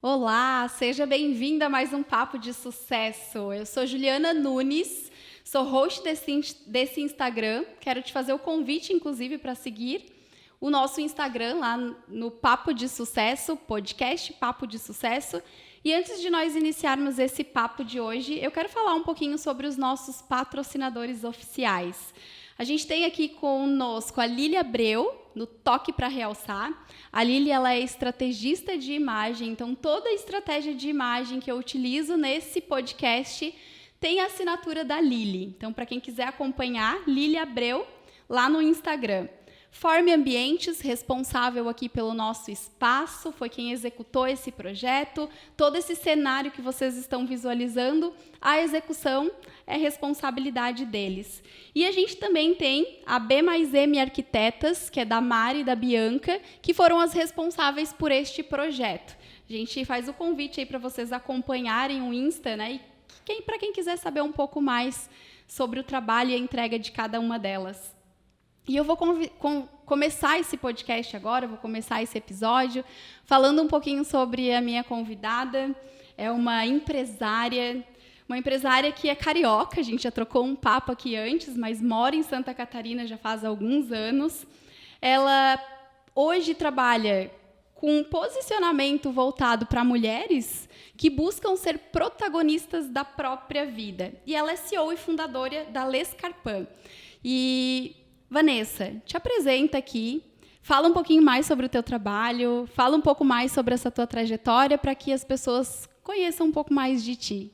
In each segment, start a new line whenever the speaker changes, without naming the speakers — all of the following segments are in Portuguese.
Olá, seja bem-vinda a mais um Papo de Sucesso. Eu sou Juliana Nunes, sou host desse Instagram. Quero te fazer o convite, inclusive, para seguir o nosso Instagram lá no Papo de Sucesso, podcast Papo de Sucesso. E antes de nós iniciarmos esse papo de hoje, eu quero falar um pouquinho sobre os nossos patrocinadores oficiais. A gente tem aqui conosco a Lili Abreu, no Toque para Realçar. A Lili, ela é estrategista de imagem, então toda a estratégia de imagem que eu utilizo nesse podcast tem a assinatura da Lili. Então, para quem quiser acompanhar, Lili Abreu, lá no Instagram. Forme Ambientes, responsável aqui pelo nosso espaço, foi quem executou esse projeto. Todo esse cenário que vocês estão visualizando, a execução é responsabilidade deles. E a gente também tem a B+M Arquitetas, que é da Mari e da Bianca, que foram as responsáveis por este projeto. A gente faz o convite aí para vocês acompanharem o Insta, né? E para quem quiser saber um pouco mais sobre o trabalho e a entrega de cada uma delas. E eu vou começar esse podcast agora, vou começar esse episódio falando um pouquinho sobre a minha convidada. É uma empresária que é carioca, a gente já trocou um papo aqui antes, mas mora em Santa Catarina já faz alguns anos. Ela hoje trabalha com um posicionamento voltado para mulheres que buscam ser protagonistas da própria vida. E ela é CEO e fundadora da Lescarpan. E Vanessa, te apresenta aqui, fala um pouquinho mais sobre o teu trabalho, fala um pouco mais sobre essa tua trajetória para que as pessoas conheçam um pouco mais de ti.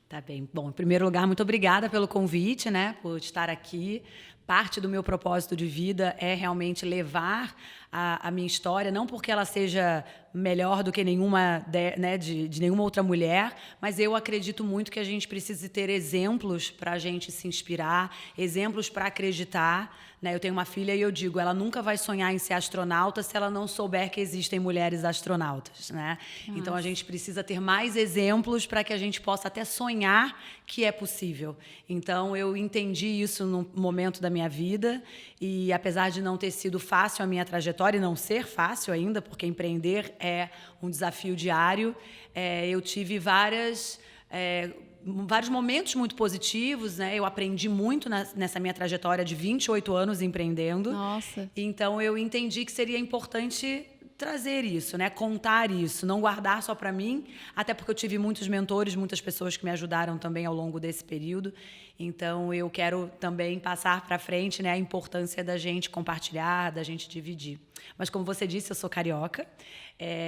Tá bem. Bom, em primeiro lugar, muito obrigada pelo convite, né, por estar aqui. Parte do meu propósito de vida é realmente levar a minha história, não porque ela seja melhor do que nenhuma, de nenhuma outra mulher, mas eu acredito muito que a gente precisa ter exemplos para a gente se inspirar, exemplos para acreditar. Né? Eu tenho uma filha e eu digo, ela nunca vai sonhar em ser astronauta se ela não souber que existem mulheres astronautas. Né? Então, a gente precisa ter mais exemplos para que a gente possa até sonhar que é possível. Então, eu entendi isso num momento da minha vida e, apesar de não ter sido fácil a minha trajetória, e não ser fácil ainda, porque empreender é um desafio diário, eu tive vários momentos muito positivos, né? Eu aprendi muito nessa minha trajetória de 28 anos empreendendo.
Nossa.
Então, eu entendi que seria importante trazer isso, né? Contar isso, não guardar só para mim, até porque eu tive muitos mentores, muitas pessoas que me ajudaram também ao longo desse período. Então, eu quero também passar para frente, né, a importância da gente compartilhar, da gente dividir. Mas, como você disse, eu sou carioca.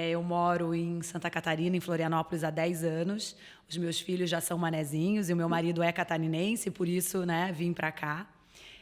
Eu moro em Santa Catarina, em Florianópolis, há 10 anos. Os meus filhos já são manezinhos e o meu marido é catarinense, por isso, né, vim para cá.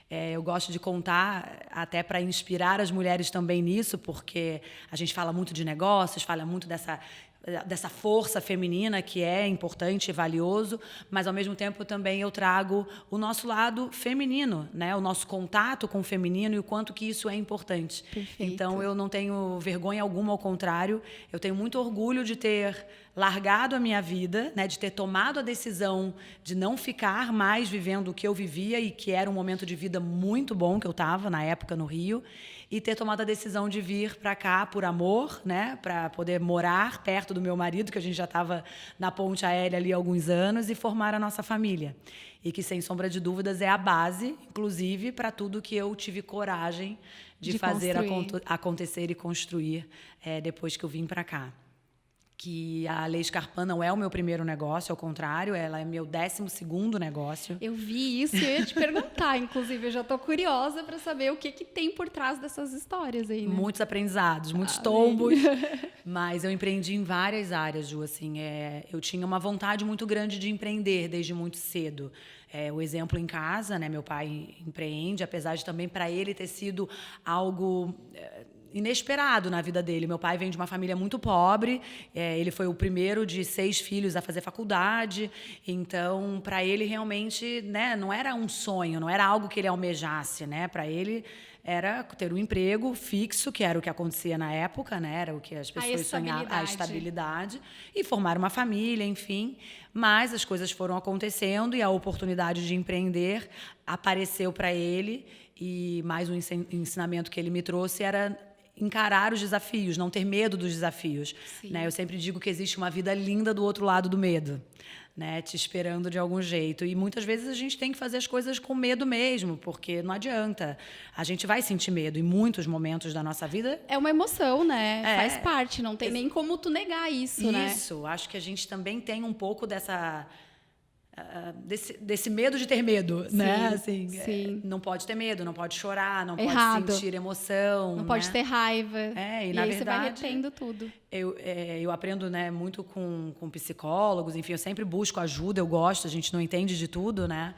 Eu gosto de contar até para inspirar as mulheres também nisso, porque a gente fala muito de negócios, fala muito dessa força feminina que é importante e valioso, mas ao mesmo tempo também eu trago o nosso lado feminino, né? O nosso contato com o feminino e o quanto que isso é importante.
Perfeito.
Então eu não tenho vergonha alguma, ao contrário, eu tenho muito orgulho de ter largado a minha vida, né, de ter tomado a decisão de não ficar mais vivendo o que eu vivia e que era um momento de vida muito bom que eu estava na época no Rio, e ter tomado a decisão de vir para cá por amor, né, para poder morar perto do meu marido, que a gente já estava na ponte aérea ali há alguns anos, e formar a nossa família. E que, sem sombra de dúvidas, é a base, inclusive, para tudo que eu tive coragem de fazer acontecer e construir depois que eu vim para cá. Que a Lescarpan não é o meu primeiro negócio, ao contrário, ela é meu 12º negócio.
Eu vi isso e eu ia te perguntar, inclusive, eu já estou curiosa para saber o que tem por trás dessas histórias aí, né?
Muitos aprendizados, muitos tombos, mas eu empreendi em várias áreas, Ju, assim, eu tinha uma vontade muito grande de empreender desde muito cedo. O exemplo em casa, né, meu pai empreende, apesar de também para ele ter sido algo inesperado na vida dele. Meu pai vem de uma família muito pobre, ele foi o primeiro de 6 filhos a fazer faculdade, então, para ele, realmente, né, não era um sonho, não era algo que ele almejasse, né? Para ele, era ter um emprego fixo, que era o que acontecia na época, né? Era o que as pessoas sonhavam, a estabilidade, e formar uma família, enfim. Mas as coisas foram acontecendo e a oportunidade de empreender apareceu para ele, e mais um ensinamento que ele me trouxe era encarar os desafios, não ter medo dos desafios. Né? Eu sempre digo que existe uma vida linda do outro lado do medo. Né, te esperando de algum jeito. E muitas vezes a gente tem que fazer as coisas com medo mesmo, porque não adianta. A gente vai sentir medo em muitos momentos da nossa vida.
É uma emoção, né? Faz parte, não tem nem como tu negar isso, né?
Isso, acho que a gente também tem um pouco desse medo de ter medo,
sim,
né? Assim,
sim.
Não pode ter medo, não pode chorar, não
Errado.
pode sentir emoção.
Não pode ter raiva.
E
na
verdade,
você vai retendo tudo.
Eu aprendo, né, muito com psicólogos, enfim, eu sempre busco ajuda, eu gosto, a gente não entende de tudo, né?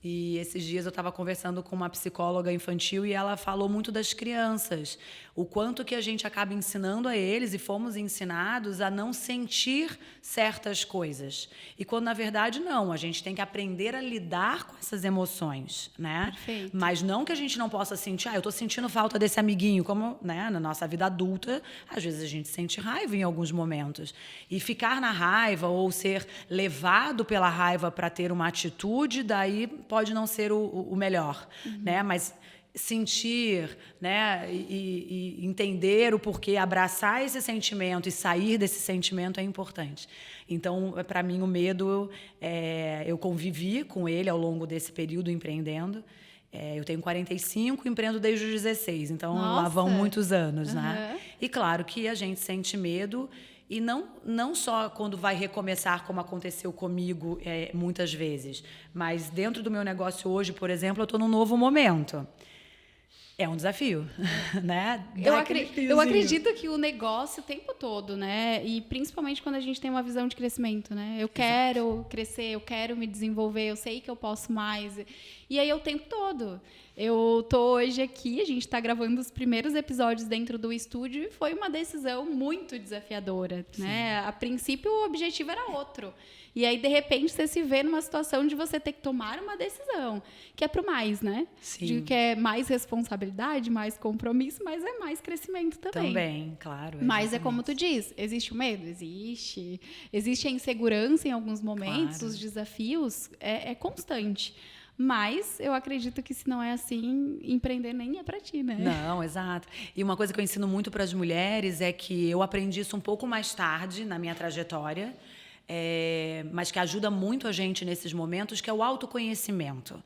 E esses dias eu estava conversando com uma psicóloga infantil e ela falou muito das crianças, o quanto que a gente acaba ensinando a eles e fomos ensinados a não sentir certas coisas. E quando, na verdade, não, a gente tem que aprender a lidar com essas emoções, né?
Perfeito.
Mas não que a gente não possa sentir, eu estou sentindo falta desse amiguinho, como, né, na nossa vida adulta, às vezes a gente sente raiva em alguns momentos. E ficar na raiva ou ser levado pela raiva para ter uma atitude, daí pode não ser o melhor, né? Mas sentir, né, e entender o porquê, abraçar esse sentimento e sair desse sentimento é importante. Então, para mim, o medo, eu convivi com ele ao longo desse período empreendendo. Eu tenho 45, empreendo desde os 16, então lá vão muitos anos, né? E claro que a gente sente medo. E não só quando vai recomeçar, como aconteceu comigo muitas vezes, mas dentro do meu negócio hoje, por exemplo, eu estou num novo momento. É um desafio, né?
Eu acredito que o negócio o tempo todo, né? E principalmente quando a gente tem uma visão de crescimento, né? Eu quero crescer, eu quero me desenvolver, eu sei que eu posso mais. E aí o tempo todo. Eu tô hoje aqui, a gente está gravando os primeiros episódios dentro do estúdio e foi uma decisão muito desafiadora, né? A princípio o objetivo era outro. E aí, de repente, você se vê numa situação de você ter que tomar uma decisão, que é pro mais, né?
Sim.
De que é mais responsabilidade, mais compromisso, mas é mais crescimento também.
Também, claro.
Mas é como tu diz, existe o medo? Existe. Existe a insegurança em alguns momentos,
Claro.
os desafios, é constante. Mas eu acredito que se não é assim, empreender nem é para ti, né?
Não, exato. E uma coisa que eu ensino muito para as mulheres é que eu aprendi isso um pouco mais tarde na minha trajetória, mas que ajuda muito a gente nesses momentos, que é o autoconhecimento.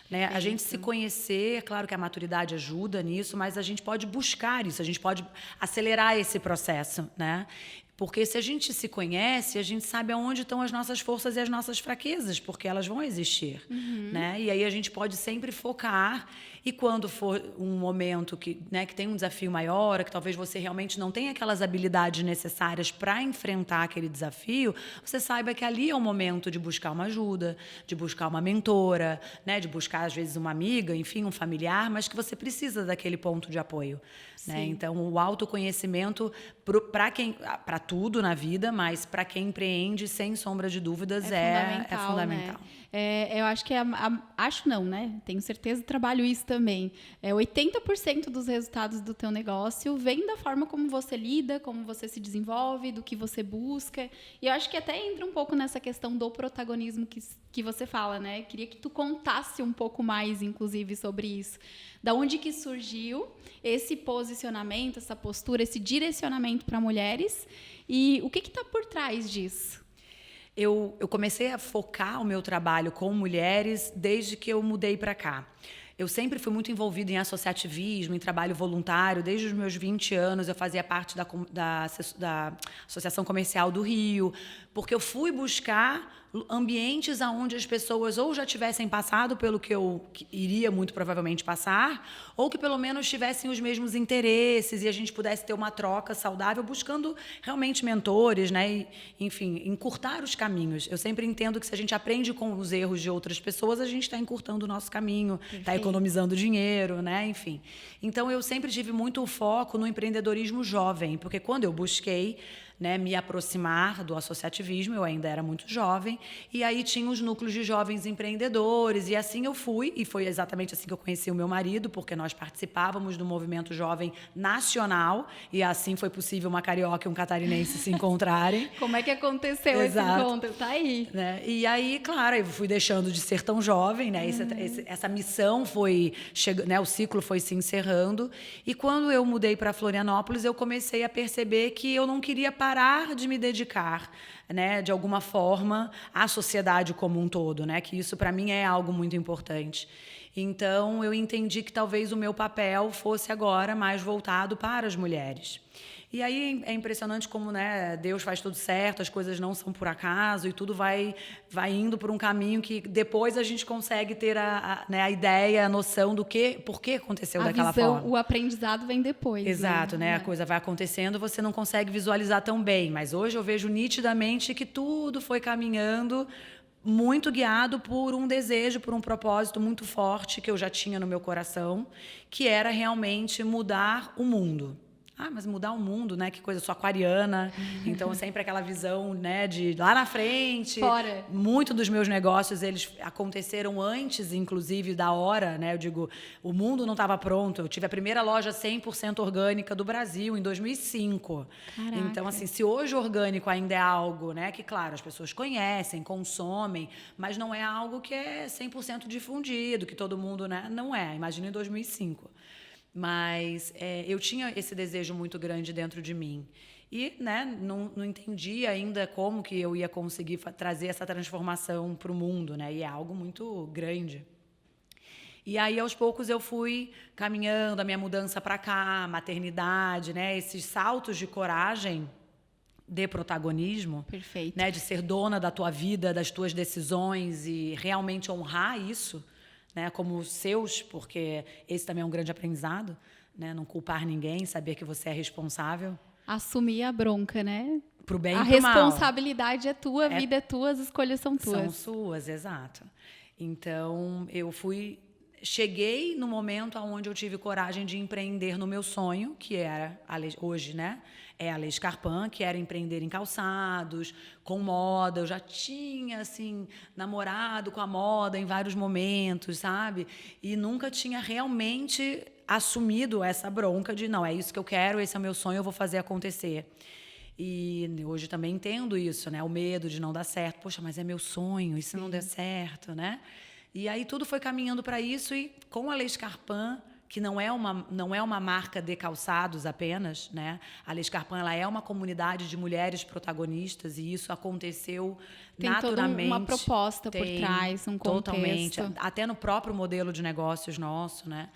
Né? A gente se conhecer, é claro que a maturidade ajuda nisso, mas a gente pode buscar isso, a gente pode acelerar esse processo, né? Porque se a gente se conhece, a gente sabe aonde estão as nossas forças e as nossas fraquezas, porque elas vão existir, né? E aí a gente pode sempre focar, e quando for um momento que, né, que tem um desafio maior, que talvez você realmente não tenha aquelas habilidades necessárias para enfrentar aquele desafio, você saiba que ali é o momento de buscar uma ajuda, de buscar uma mentora, né, de buscar às vezes uma amiga, enfim, um familiar, mas que você precisa daquele ponto de apoio. Né? Então, o autoconhecimento para tudo na vida, mas para quem empreende, sem sombra de dúvidas, é fundamental.
Né? Eu acho que acho não, né? Tenho certeza, trabalho isso também. 80% dos resultados do teu negócio vem da forma como você lida, como você se desenvolve, do que você busca. E eu acho que até entra um pouco nessa questão do protagonismo que você fala, né? Queria que tu contasse um pouco mais, inclusive, sobre isso. Da onde que surgiu esse posicionamento, essa postura, esse direcionamento para mulheres e o que está por trás disso?
Eu comecei a focar o meu trabalho com mulheres desde que eu mudei para cá. Eu sempre fui muito envolvida em associativismo, em trabalho voluntário. Desde os meus 20 anos, eu fazia parte da Associação Comercial do Rio, porque eu fui buscar ambientes onde as pessoas ou já tivessem passado pelo que eu iria muito provavelmente passar, ou que pelo menos tivessem os mesmos interesses e a gente pudesse ter uma troca saudável, buscando realmente mentores, né? E, enfim, encurtar os caminhos. Eu sempre entendo que se a gente aprende com os erros de outras pessoas, a gente está encurtando o nosso caminho, está economizando dinheiro, né? Enfim. Então, eu sempre tive muito foco no empreendedorismo jovem, porque quando eu busquei, né, me aproximar do associativismo. Eu ainda era muito jovem. E aí tinha os núcleos de jovens empreendedores. E assim eu fui. E foi exatamente assim que eu conheci o meu marido, porque nós participávamos do movimento jovem nacional. E assim foi possível uma carioca e um catarinense se encontrarem.
Como é que aconteceu esse encontro? Tá aí.
Né? E aí, claro, eu fui deixando de ser tão jovem, né? Essa missão foi chegando, né? O ciclo foi se encerrando. E quando eu mudei para Florianópolis, eu comecei a perceber que eu não queria parar de me dedicar, né, de alguma forma, à sociedade como um todo, né? Que isso para mim é algo muito importante. Então, eu entendi que talvez o meu papel fosse agora mais voltado para as mulheres. E aí é impressionante como, né, Deus faz tudo certo, as coisas não são por acaso e tudo vai indo por um caminho que depois a gente consegue ter né, a ideia, a noção do por que aconteceu daquela forma.
O aprendizado vem depois.
Exato, né? A coisa vai acontecendo, você não consegue visualizar tão bem. Mas hoje eu vejo nitidamente que tudo foi caminhando muito guiado por um desejo, por um propósito muito forte que eu já tinha no meu coração, que era realmente mudar o mundo. Ah, mas mudar o mundo, né? Que coisa, eu sou aquariana, então sempre aquela visão, né, de lá na frente.
Fora.
Muito dos meus negócios, eles aconteceram antes, inclusive, da hora, né? Eu digo, o mundo não estava pronto. Eu tive a primeira loja 100% orgânica do Brasil em 2005.
Caraca.
Então, assim, se hoje orgânico ainda é algo, né, que, claro, as pessoas conhecem, consomem, mas não é algo que é 100% difundido, que todo mundo, né, não é. Imagina em 2005. Mas eu tinha esse desejo muito grande dentro de mim. E, né, não entendi ainda como que eu ia conseguir trazer essa transformação para o mundo, né? E é algo muito grande. E aí, aos poucos, eu fui caminhando, a minha mudança para cá, maternidade, né? Esses saltos de coragem, de protagonismo.
Perfeito.
Né? De ser dona da tua vida, das tuas decisões e realmente honrar isso. Né, como os seus, porque esse também é um grande aprendizado, né, não culpar ninguém, saber que você é responsável.
Assumir a bronca, né?
Pro bem e
pro mal. A responsabilidade é tua, a vida é tua, as escolhas são tuas.
São suas, exato. Então, cheguei no momento onde eu tive coragem de empreender no meu sonho, que era, hoje, né? É a Lei Scarpan, que era empreender em calçados, com moda. Eu já tinha, assim, namorado com a moda em vários momentos, sabe? E nunca tinha realmente assumido essa bronca de, não, é isso que eu quero, esse é o meu sonho, eu vou fazer acontecer. E hoje também entendo isso, né? O medo de não dar certo. Poxa, mas é meu sonho, e se não der certo, né? E aí tudo foi caminhando para isso e com a Lei Scarpan, que não é uma marca de calçados apenas, né? A Lei Scarpan, ela é uma comunidade de mulheres protagonistas e isso aconteceu naturalmente.
Tem toda uma proposta por trás, um contexto.
Totalmente, até no próprio modelo de negócios nosso, né?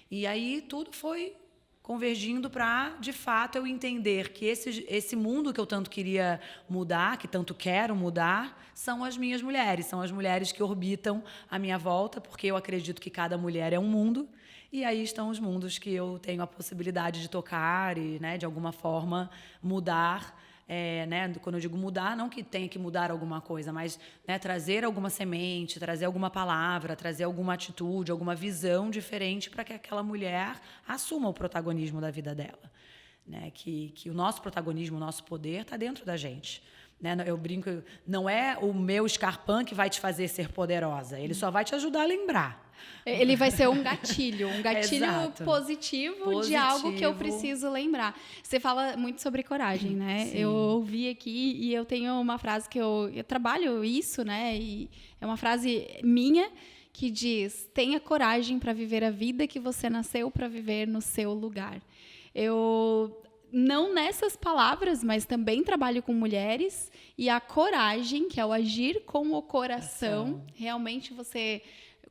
E aí tudo foi convergindo para, de fato, eu entender que esse mundo que eu tanto queria mudar, que tanto quero mudar, são as minhas mulheres, são as mulheres que orbitam à minha volta, porque eu acredito que cada mulher é um mundo, e aí estão os mundos que eu tenho a possibilidade de tocar e, né, de alguma forma, mudar. Né, quando eu digo mudar, não que tenha que mudar alguma coisa, mas, né, trazer alguma semente, trazer alguma palavra, trazer alguma atitude, alguma visão diferente para que aquela mulher assuma o protagonismo da vida dela. Né, que o nosso protagonismo, o nosso poder está dentro da gente. Né? Eu brinco, não é o meu Scarpan que vai te fazer ser poderosa, ele só vai te ajudar a lembrar.
Ele vai ser um gatilho positivo de algo que eu preciso lembrar. Você fala muito sobre coragem, né?
Sim.
Eu ouvi aqui e eu tenho uma frase que eu trabalho isso, né? E é uma frase minha que diz: tenha coragem para viver a vida que você nasceu para viver no seu lugar. Eu não nessas palavras, mas também trabalho com mulheres e a coragem, que é o agir com o coração, realmente você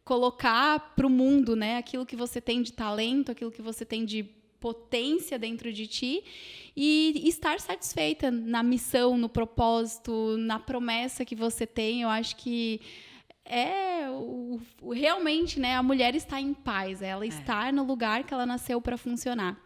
colocar para o mundo, né, aquilo que você tem de talento, aquilo que você tem de potência dentro de ti e estar satisfeita na missão, no propósito, na promessa que você tem. Eu acho que realmente, né, a mulher está em paz, ela está no lugar que ela nasceu para funcionar.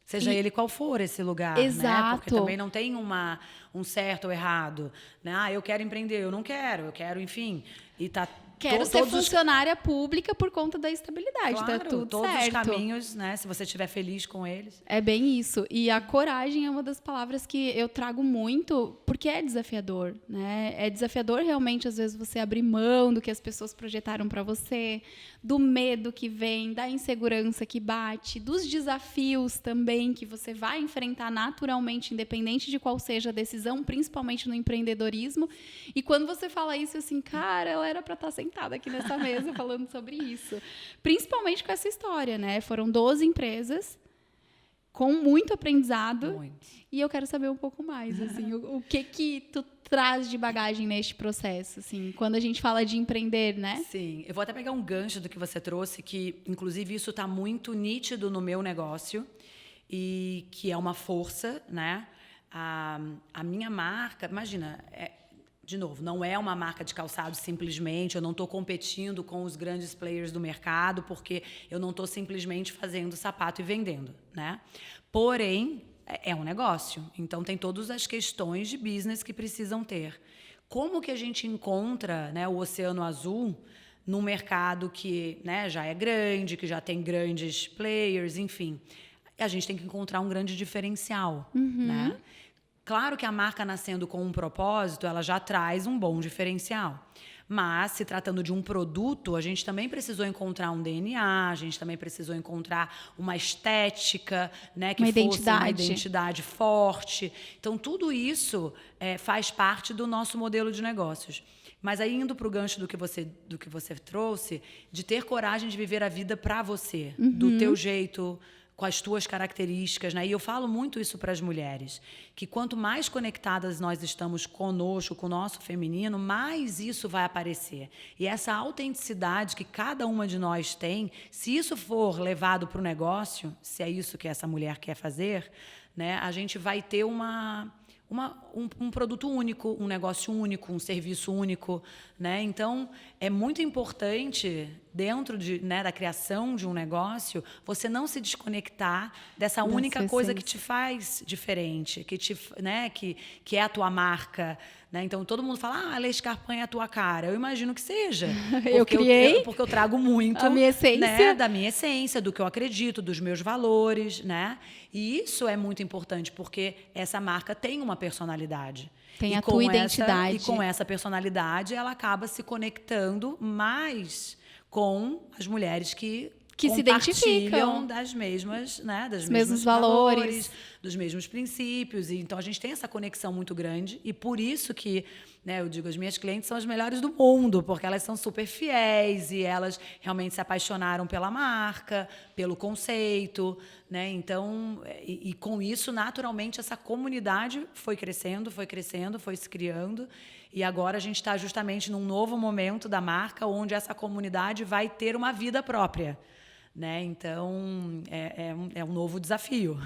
Seja ele qual for esse lugar,
exato.
Né? Porque também não tem um certo ou errado. Né? Ah, eu quero empreender, eu não quero, eu quero, enfim. E tá
Quero ser funcionária pública por conta da estabilidade,
claro,
tá tudo
todos
certo.
Os caminhos, né? Se você estiver feliz com eles.
É bem isso. E a coragem é uma das palavras que eu trago muito, porque é desafiador, né? É desafiador realmente, às vezes, você abrir mão do que as pessoas projetaram para você, do medo que vem, da insegurança que bate, dos desafios também que você vai enfrentar naturalmente, independente de qual seja a decisão, principalmente no empreendedorismo. E quando você fala isso, assim, cara, ela era para estar sentada aqui nessa mesa falando sobre isso. Principalmente com essa história, né? Foram 12 empresas com muito aprendizado.
Muito.
E eu quero saber um pouco mais, assim, o que tu traz de bagagem neste processo, assim, quando a gente fala de empreender, né?
Sim, eu vou até pegar um gancho do que você trouxe, que inclusive isso está muito nítido no meu negócio e que é uma força, né? A minha marca, imagina, de novo, não é uma marca de calçado simplesmente, eu não estou competindo com os grandes players do mercado, porque eu não estou simplesmente fazendo sapato e vendendo, né? Porém, é um negócio, então tem todas as questões de business que precisam ter. Como que a gente encontra, né, o oceano azul num mercado que, né, já é grande, que já tem grandes players, enfim. A gente tem que encontrar um grande diferencial, né? Claro que a marca nascendo com um propósito, ela já traz um bom diferencial. Mas, se tratando de um produto, a gente também precisou encontrar um DNA, a gente também precisou encontrar uma estética, né, que fosse uma identidade forte. Então, tudo isso faz parte do nosso modelo de negócios. Mas aí, indo para o gancho do que você trouxe, de ter coragem de viver a vida para você, do teu jeito, com as tuas características, né? E eu falo muito isso para as mulheres, que quanto mais conectadas nós estamos conosco, com o nosso feminino, mais isso vai aparecer. E essa autenticidade que cada uma de nós tem, se isso for levado para o negócio, se é isso que essa mulher quer fazer, né? A gente vai ter um produto único, um negócio único, um serviço único, né? Então, é muito importante, dentro da criação de um negócio, você não se desconectar dessa única coisa que te faz diferente, que é a tua marca, né? Então, todo mundo fala, Lê Scarpin é a tua cara. Eu imagino que seja. Porque eu trago muito
a minha essência,
né, da minha essência, do que eu acredito, dos meus valores, né? E isso é muito importante, porque essa marca tem uma personalidade.
Tem a tua identidade.
E com essa personalidade, ela acaba se conectando mais com as mulheres que
se identificam
das mesmas, né, dos
mesmos valores,
dos mesmos princípios. E então a gente tem essa conexão muito grande e por isso que, né, eu digo, as minhas clientes são as melhores do mundo, porque elas são super fiéis e elas realmente se apaixonaram pela marca, pelo conceito, né? Então, e com isso, naturalmente, essa comunidade foi crescendo, foi se criando. E agora a gente está justamente num novo momento da marca, onde essa comunidade vai ter uma vida própria. Né? Então, é um novo desafio.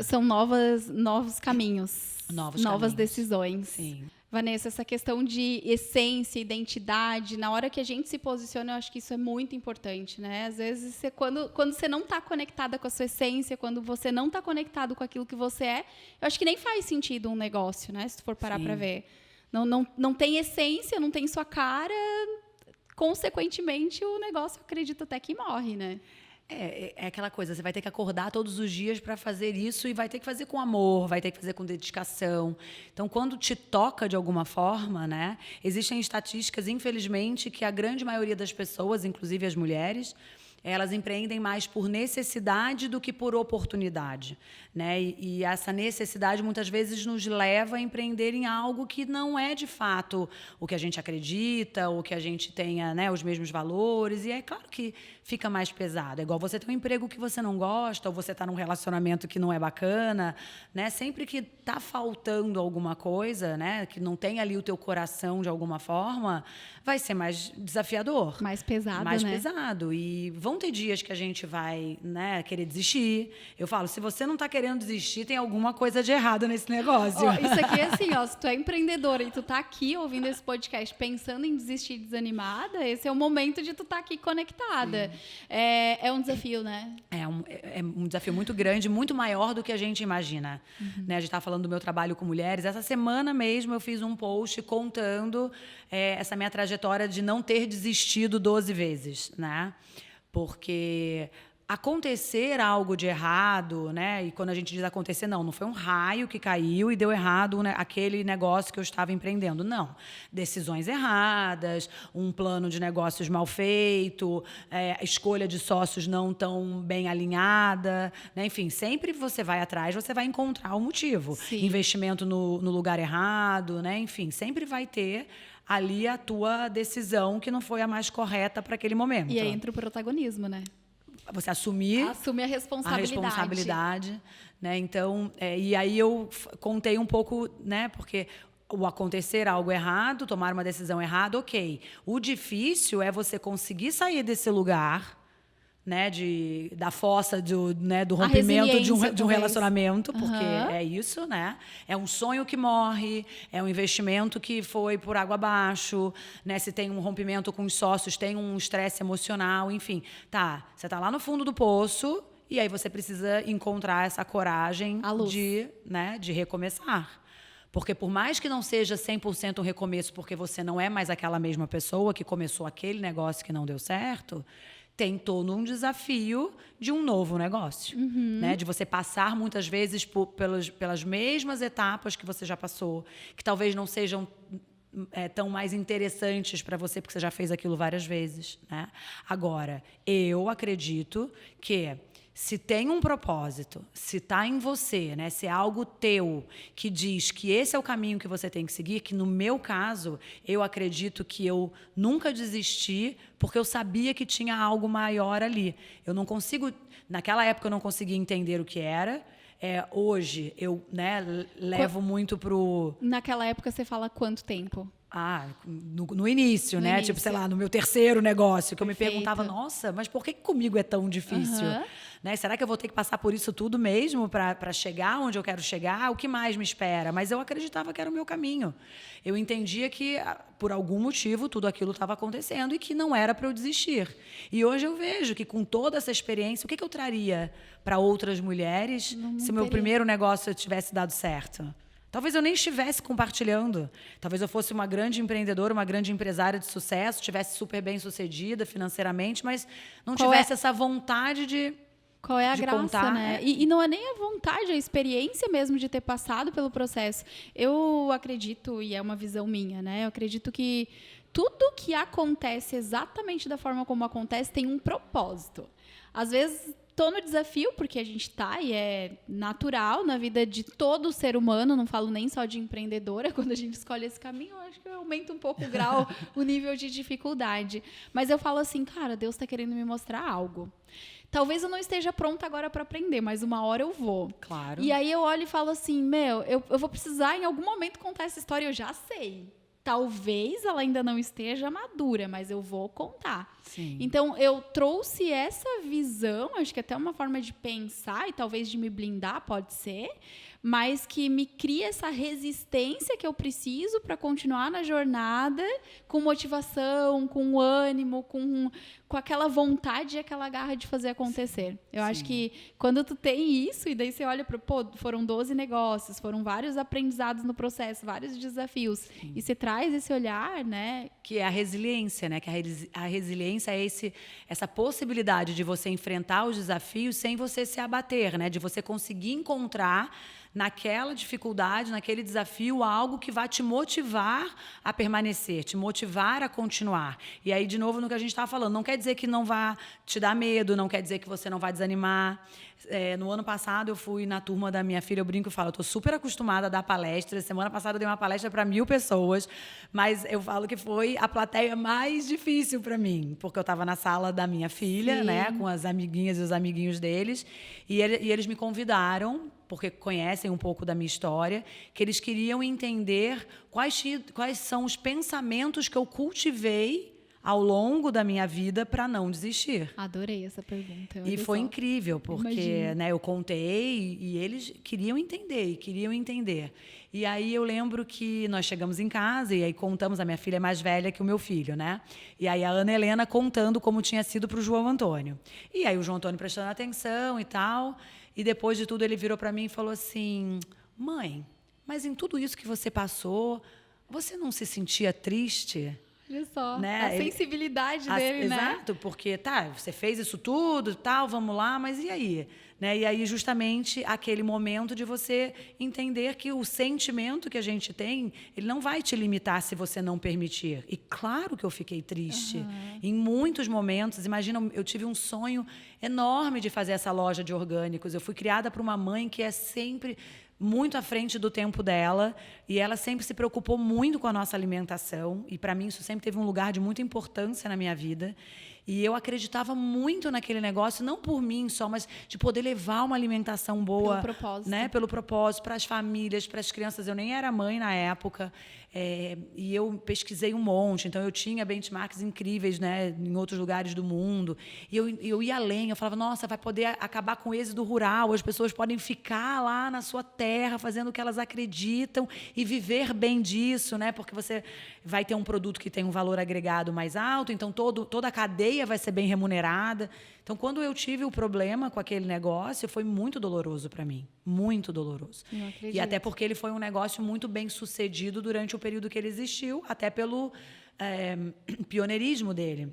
São novos caminhos, novas decisões.
Sim.
Vanessa, essa questão de essência, identidade, na hora que a gente se posiciona, eu acho que isso é muito importante, né? Às vezes, quando você não está conectada com a sua essência, quando você não está conectado com aquilo que você é, eu acho que nem faz sentido um negócio, né? Se tu for parar para ver. Não tem essência, não tem sua cara, consequentemente, o negócio, eu acredito até que morre, né?
É aquela coisa, você vai ter que acordar todos os dias para fazer isso e vai ter que fazer com amor, vai ter que fazer com dedicação. Então, quando te toca de alguma forma, né, existem estatísticas, infelizmente, que a grande maioria das pessoas, inclusive as mulheres, elas empreendem mais por necessidade do que por oportunidade, né? E essa necessidade muitas vezes nos leva a empreender em algo que não é de fato o que a gente acredita, ou que a gente tenha, né, os mesmos valores. E é claro que fica mais pesado. É igual você ter um emprego que você não gosta, ou você está num relacionamento que não é bacana, né? Sempre que está faltando alguma coisa, né, que não tem ali o teu coração de alguma forma, vai ser mais desafiador,
mais pesado,
mais
né?
pesado. E vão vão ter dias que a gente vai, né, querer desistir. Eu falo, se você não está querendo desistir, tem alguma coisa de errado nesse negócio.
Isso aqui é assim, se tu é empreendedora e tu tá aqui ouvindo esse podcast pensando em desistir desanimada, esse é o momento de tu estar aqui conectada. É um desafio, né?
É um desafio muito grande, muito maior do que a gente imagina. Né? A gente está falando do meu trabalho com mulheres. Essa semana mesmo eu fiz um post contando essa minha trajetória de não ter desistido 12 vezes, né? Porque acontecer algo de errado, né? E quando a gente diz acontecer, não foi um raio que caiu e deu errado, né, aquele negócio que eu estava empreendendo. Não. Decisões erradas, um plano de negócios mal feito, escolha de sócios não tão bem alinhada, né? Enfim, sempre você vai atrás, você vai encontrar o motivo.
Sim.
Investimento no lugar errado, né? Enfim, sempre vai ter ali a tua decisão que não foi a mais correta para aquele momento.
E aí entra o protagonismo, né?
Você assumir
a responsabilidade,
né? Então, e aí eu contei um pouco, né? Porque o acontecer algo errado, tomar uma decisão errada, ok. O difícil é você conseguir sair desse lugar, né, da fossa do rompimento de um relacionamento, porque é isso, né? É um sonho que morre, é um investimento que foi por água abaixo, né? Se tem um rompimento com os sócios, tem um estresse emocional, enfim. Você tá lá no fundo do poço e aí você precisa encontrar essa coragem de recomeçar. Porque por mais que não seja 100% um recomeço, porque você não é mais aquela mesma pessoa que começou aquele negócio que não deu certo, tem todo um desafio de um novo negócio, né? De você passar muitas vezes pelas mesmas etapas que você já passou, que talvez não sejam tão mais interessantes para você, porque você já fez aquilo várias vezes, né? Agora, eu acredito que se tem um propósito, se está em você, né? Se é algo teu que diz que esse é o caminho que você tem que seguir, que no meu caso, eu acredito que eu nunca desisti porque eu sabia que tinha algo maior ali. Eu não consigo, naquela época eu não conseguia entender o que era. Hoje eu, né, levo muito pro...
Naquela época você fala quanto tempo?
No início, né?
Início.
Tipo, sei lá, no meu terceiro negócio, que
Perfeito.
eu me perguntava, nossa, mas por que comigo é tão difícil? Né? Será que eu vou ter que passar por isso tudo mesmo para chegar onde eu quero chegar? O que mais me espera? Mas eu acreditava que era o meu caminho. Eu entendia que, por algum motivo, tudo aquilo estava acontecendo e que não era para eu desistir. E hoje eu vejo que, com toda essa experiência, o que eu traria para outras mulheres se meu primeiro negócio tivesse dado certo? Talvez eu nem estivesse compartilhando. Talvez eu fosse uma grande empreendedora, uma grande empresária de sucesso, estivesse super bem sucedida financeiramente, mas não tivesse essa vontade de...
Qual é a graça,
contar,
né? E não é nem a vontade, a experiência mesmo de ter passado pelo processo. Eu acredito, e é uma visão minha, né? Eu acredito que tudo que acontece exatamente da forma como acontece tem um propósito. Às vezes... Estou no desafio, porque a gente está, e é natural na vida de todo ser humano, não falo nem só de empreendedora, quando a gente escolhe esse caminho, eu acho que aumenta um pouco o nível de dificuldade. Mas eu falo assim, cara, Deus está querendo me mostrar algo. Talvez eu não esteja pronta agora para aprender, mas uma hora eu vou.
Claro.
E aí eu olho e falo assim, eu vou precisar em algum momento contar essa história, eu já sei. Talvez ela ainda não esteja madura, mas eu vou contar.
Sim.
Então, eu trouxe essa visão, acho que até uma forma de pensar e talvez de me blindar, pode ser, mas que me cria essa resistência que eu preciso para continuar na jornada com motivação, com ânimo, com aquela vontade e aquela garra de fazer acontecer. Eu acho que quando tu tem isso, e daí você olha para, foram 12 negócios, foram vários aprendizados no processo, vários desafios, e você traz esse olhar, né?
Que é a resiliência, né? Que a resiliência é essa possibilidade de você enfrentar os desafios sem você se abater, né? De você conseguir encontrar naquela dificuldade, naquele desafio, algo que vai te motivar a permanecer, te motivar a continuar. E aí, de novo, no que a gente estava falando, não quer dizer que não vá te dar medo, não quer dizer que você não vai desanimar. No ano passado, eu fui na turma da minha filha, eu brinco e falo, eu estou super acostumada a dar palestras. Semana passada, eu dei uma palestra para 1000 pessoas, mas eu falo que foi a plateia mais difícil para mim, porque eu estava na sala da minha filha, né, com as amiguinhas e os amiguinhos deles, e eles me convidaram, porque conhecem um pouco da minha história, que eles queriam entender quais são os pensamentos que eu cultivei ao longo da minha vida para não desistir?
Adorei essa pergunta.
E foi incrível, porque né, eu contei e eles queriam entender. E aí eu lembro que nós chegamos em casa e aí contamos, a minha filha é mais velha que o meu filho, né? E aí a Ana Helena contando como tinha sido para o João Antônio. E aí o João Antônio prestando atenção e tal. E depois de tudo ele virou para mim e falou assim: mãe, mas em tudo isso que você passou, você não se sentia triste?
Olha só,
né?
A sensibilidade dele, né?
Exato, porque você fez isso tudo, tal, vamos lá, mas e aí? Né? E aí, justamente, aquele momento de você entender que o sentimento que a gente tem, ele não vai te limitar se você não permitir. E claro que eu fiquei triste. Em muitos momentos, imagina, eu tive um sonho enorme de fazer essa loja de orgânicos. Eu fui criada por uma mãe que é sempre muito à frente do tempo dela, e ela sempre se preocupou muito com a nossa alimentação, e para mim isso sempre teve um lugar de muita importância na minha vida. E eu acreditava muito naquele negócio, não por mim só, mas de poder levar uma alimentação boa.
Pelo propósito.
Né? Pelo propósito, para as famílias, para as crianças. Eu nem era mãe na época, e eu pesquisei um monte, então eu tinha benchmarks incríveis, né, em outros lugares do mundo. E eu ia além, eu falava, nossa, vai poder acabar com o êxodo rural, as pessoas podem ficar lá na sua terra, fazendo o que elas acreditam e viver bem disso, né? Porque você vai ter um produto que tem um valor agregado mais alto, então toda a cadeia vai ser bem remunerada. Então, quando eu tive o problema com aquele negócio, foi muito doloroso para mim. Muito doloroso.
Eu acredito.
E até porque ele foi um negócio muito bem sucedido durante o período que ele existiu, até pelo pioneirismo dele.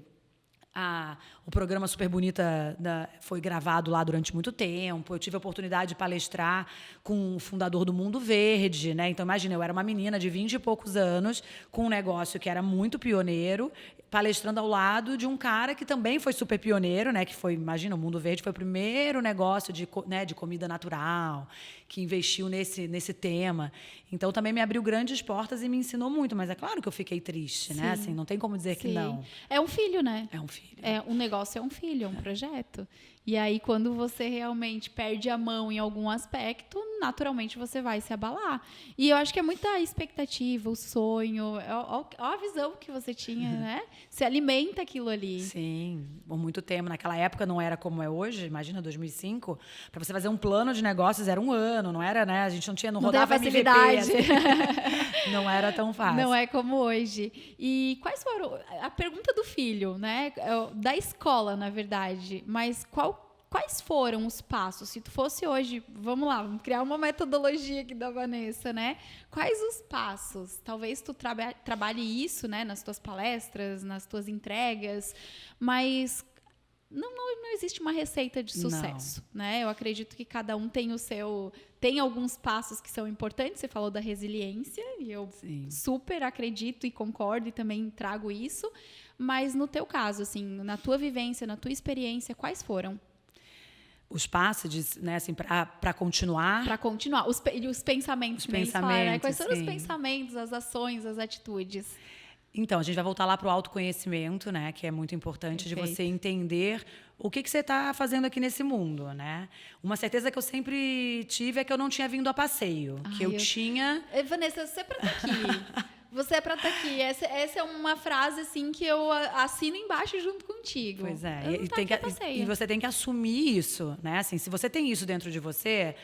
O programa Super Bonita foi gravado lá durante muito tempo. Eu tive a oportunidade de palestrar com o fundador do Mundo Verde, né? Então, imagina, eu era uma menina de 20 e poucos anos, com um negócio que era muito pioneiro, palestrando ao lado de um cara que também foi super pioneiro, né? Que foi, imagina, o Mundo Verde foi o primeiro negócio de comida natural, que investiu nesse tema. Então, também me abriu grandes portas e me ensinou muito. Mas é claro que eu fiquei triste, né? Assim, não tem como dizer que não.
É um filho, né?
É um filho.
Um negócio é um filho, é um projeto. E aí, quando você realmente perde a mão em algum aspecto, naturalmente você vai se abalar. E eu acho que é muita expectativa, o sonho, a visão que você tinha, né? Se alimenta aquilo ali.
Sim, por muito tempo. Naquela época não era como é hoje, imagina, 2005. Para você fazer um plano de negócios era um ano, não era, né? A gente não rodava
facilidade.
MVP, assim. Não era tão fácil.
Não é como hoje. E quais foram... A pergunta do filho, né? Da escola, na verdade. Mas quais foram os passos? Se tu fosse hoje, vamos lá, vamos criar uma metodologia aqui da Vanessa, né? Quais os passos? Talvez tu trabalhe isso, né, nas tuas palestras, nas tuas entregas, mas não existe uma receita de sucesso, né? Eu acredito que cada um tem alguns passos que são importantes. Você falou da resiliência, e eu super acredito e concordo e também trago isso. Mas no teu caso, assim, na tua vivência, na tua experiência, quais foram?
Os passos, né, assim, para continuar.
Para continuar. Os pensamentos.
Os pensamentos,
né? Quais foram os pensamentos, as ações, as atitudes?
Então, a gente vai voltar lá para o autoconhecimento, né, que é muito importante. Perfeito. De você entender o que você está fazendo aqui nesse mundo, né? Uma certeza que eu sempre tive é que eu não tinha vindo a passeio. Que eu tinha...
Vanessa, você é para estar aqui. Você é para estar aqui. Essa é uma frase assim que eu assino embaixo junto contigo.
Pois é.
E
você tem que assumir isso, né? Assim, se você tem isso dentro de você,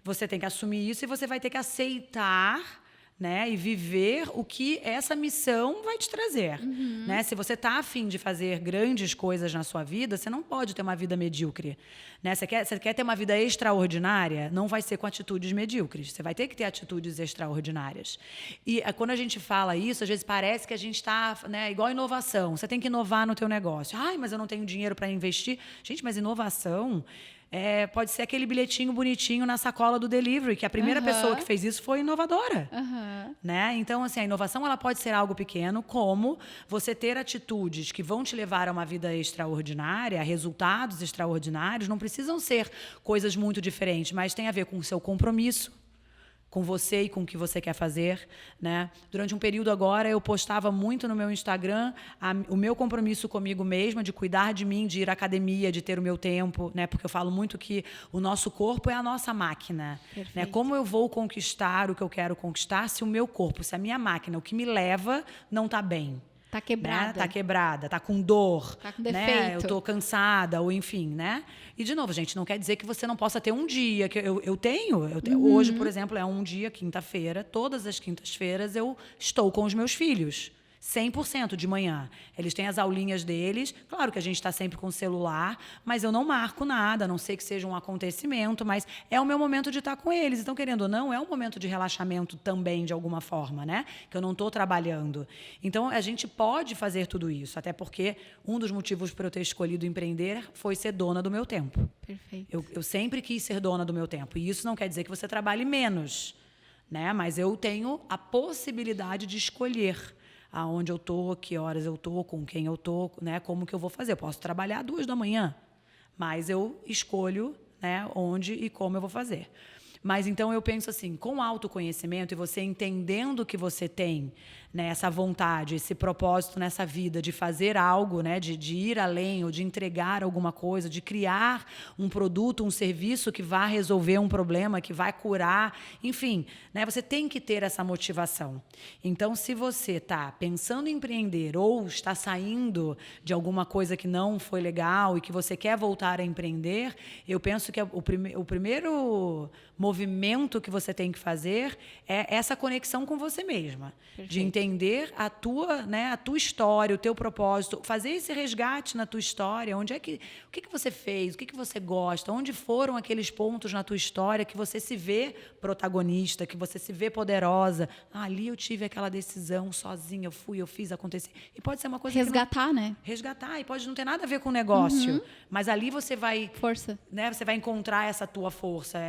você tem que assumir isso e você vai ter que aceitar, né, e viver o que essa missão vai te trazer. Né? Se você está a fim de fazer grandes coisas na sua vida, você não pode ter uma vida medíocre. Né? Você quer ter uma vida extraordinária? Não vai ser com atitudes medíocres. Você vai ter que ter atitudes extraordinárias. E quando a gente fala isso, às vezes parece que a gente está, né, igual inovação. Você tem que inovar no teu negócio. Ai, mas eu não tenho dinheiro para investir. Gente, mas inovação... pode ser aquele bilhetinho bonitinho na sacola do delivery, que a primeira pessoa que fez isso foi inovadora. Né? Então, assim, a inovação ela pode ser algo pequeno, como você ter atitudes que vão te levar a uma vida extraordinária, a resultados extraordinários. Não precisam ser coisas muito diferentes, mas tem a ver com o seu compromisso, com você e com o que você quer fazer, né? Durante um período agora, eu postava muito no meu Instagram o meu compromisso comigo mesma, de cuidar de mim, de ir à academia, de ter o meu tempo, né? Porque eu falo muito que o nosso corpo é a nossa máquina. Né? Como eu vou conquistar o que eu quero conquistar se o meu corpo, se a minha máquina, o que me leva, não está bem?
Tá quebrada.
Né? Tá quebrada, tá com dor.
Tá com
né?
defeito.
Eu tô cansada, ou enfim, né? E, de novo, gente, não quer dizer que você não possa ter um dia. Que eu tenho. Hoje, por exemplo, é um dia, quinta-feira. Todas as quintas-feiras eu estou com os meus filhos. 100% de manhã. Eles têm as aulinhas deles. Claro que a gente está sempre com o celular, mas eu não marco nada, a não sei que seja um acontecimento, mas é o meu momento de estar com eles. Então, querendo ou não, é um momento de relaxamento também, de alguma forma, né? Que eu não estou trabalhando. Então, a gente pode fazer tudo isso, até porque um dos motivos para eu ter escolhido empreender foi ser dona do meu tempo.
Perfeito.
Eu sempre quis ser dona do meu tempo. E isso não quer dizer que você trabalhe menos, né? Mas eu tenho a possibilidade de escolher aonde eu tô, que horas eu tô, com quem eu tô, né? Como que eu vou fazer? Eu posso trabalhar 2 da manhã, mas eu escolho, né? Onde e como eu vou fazer. Mas então eu penso assim, com autoconhecimento e você entendendo que você tem, né, essa vontade, esse propósito nessa vida de fazer algo, né, de ir além ou de entregar alguma coisa, de criar um produto, um serviço que vá resolver um problema, que vai curar, enfim, né, você tem que ter essa motivação. Então, se você está pensando em empreender ou está saindo de alguma coisa que não foi legal e que você quer voltar a empreender, eu penso que o primeiro movimento que você tem que fazer é essa conexão com você mesma. Perfeito. De entender a tua história, o teu propósito, fazer esse resgate na tua história, o que você fez, o que você gosta, onde foram aqueles pontos na tua história que você se vê protagonista, que você se vê poderosa. Ali eu tive aquela decisão sozinha, eu fiz acontecer. E pode ser uma coisa
resgatar, né?
Resgatar, e pode não ter nada a ver com o negócio, mas ali você vai...
Força.
Né, você vai encontrar essa tua força,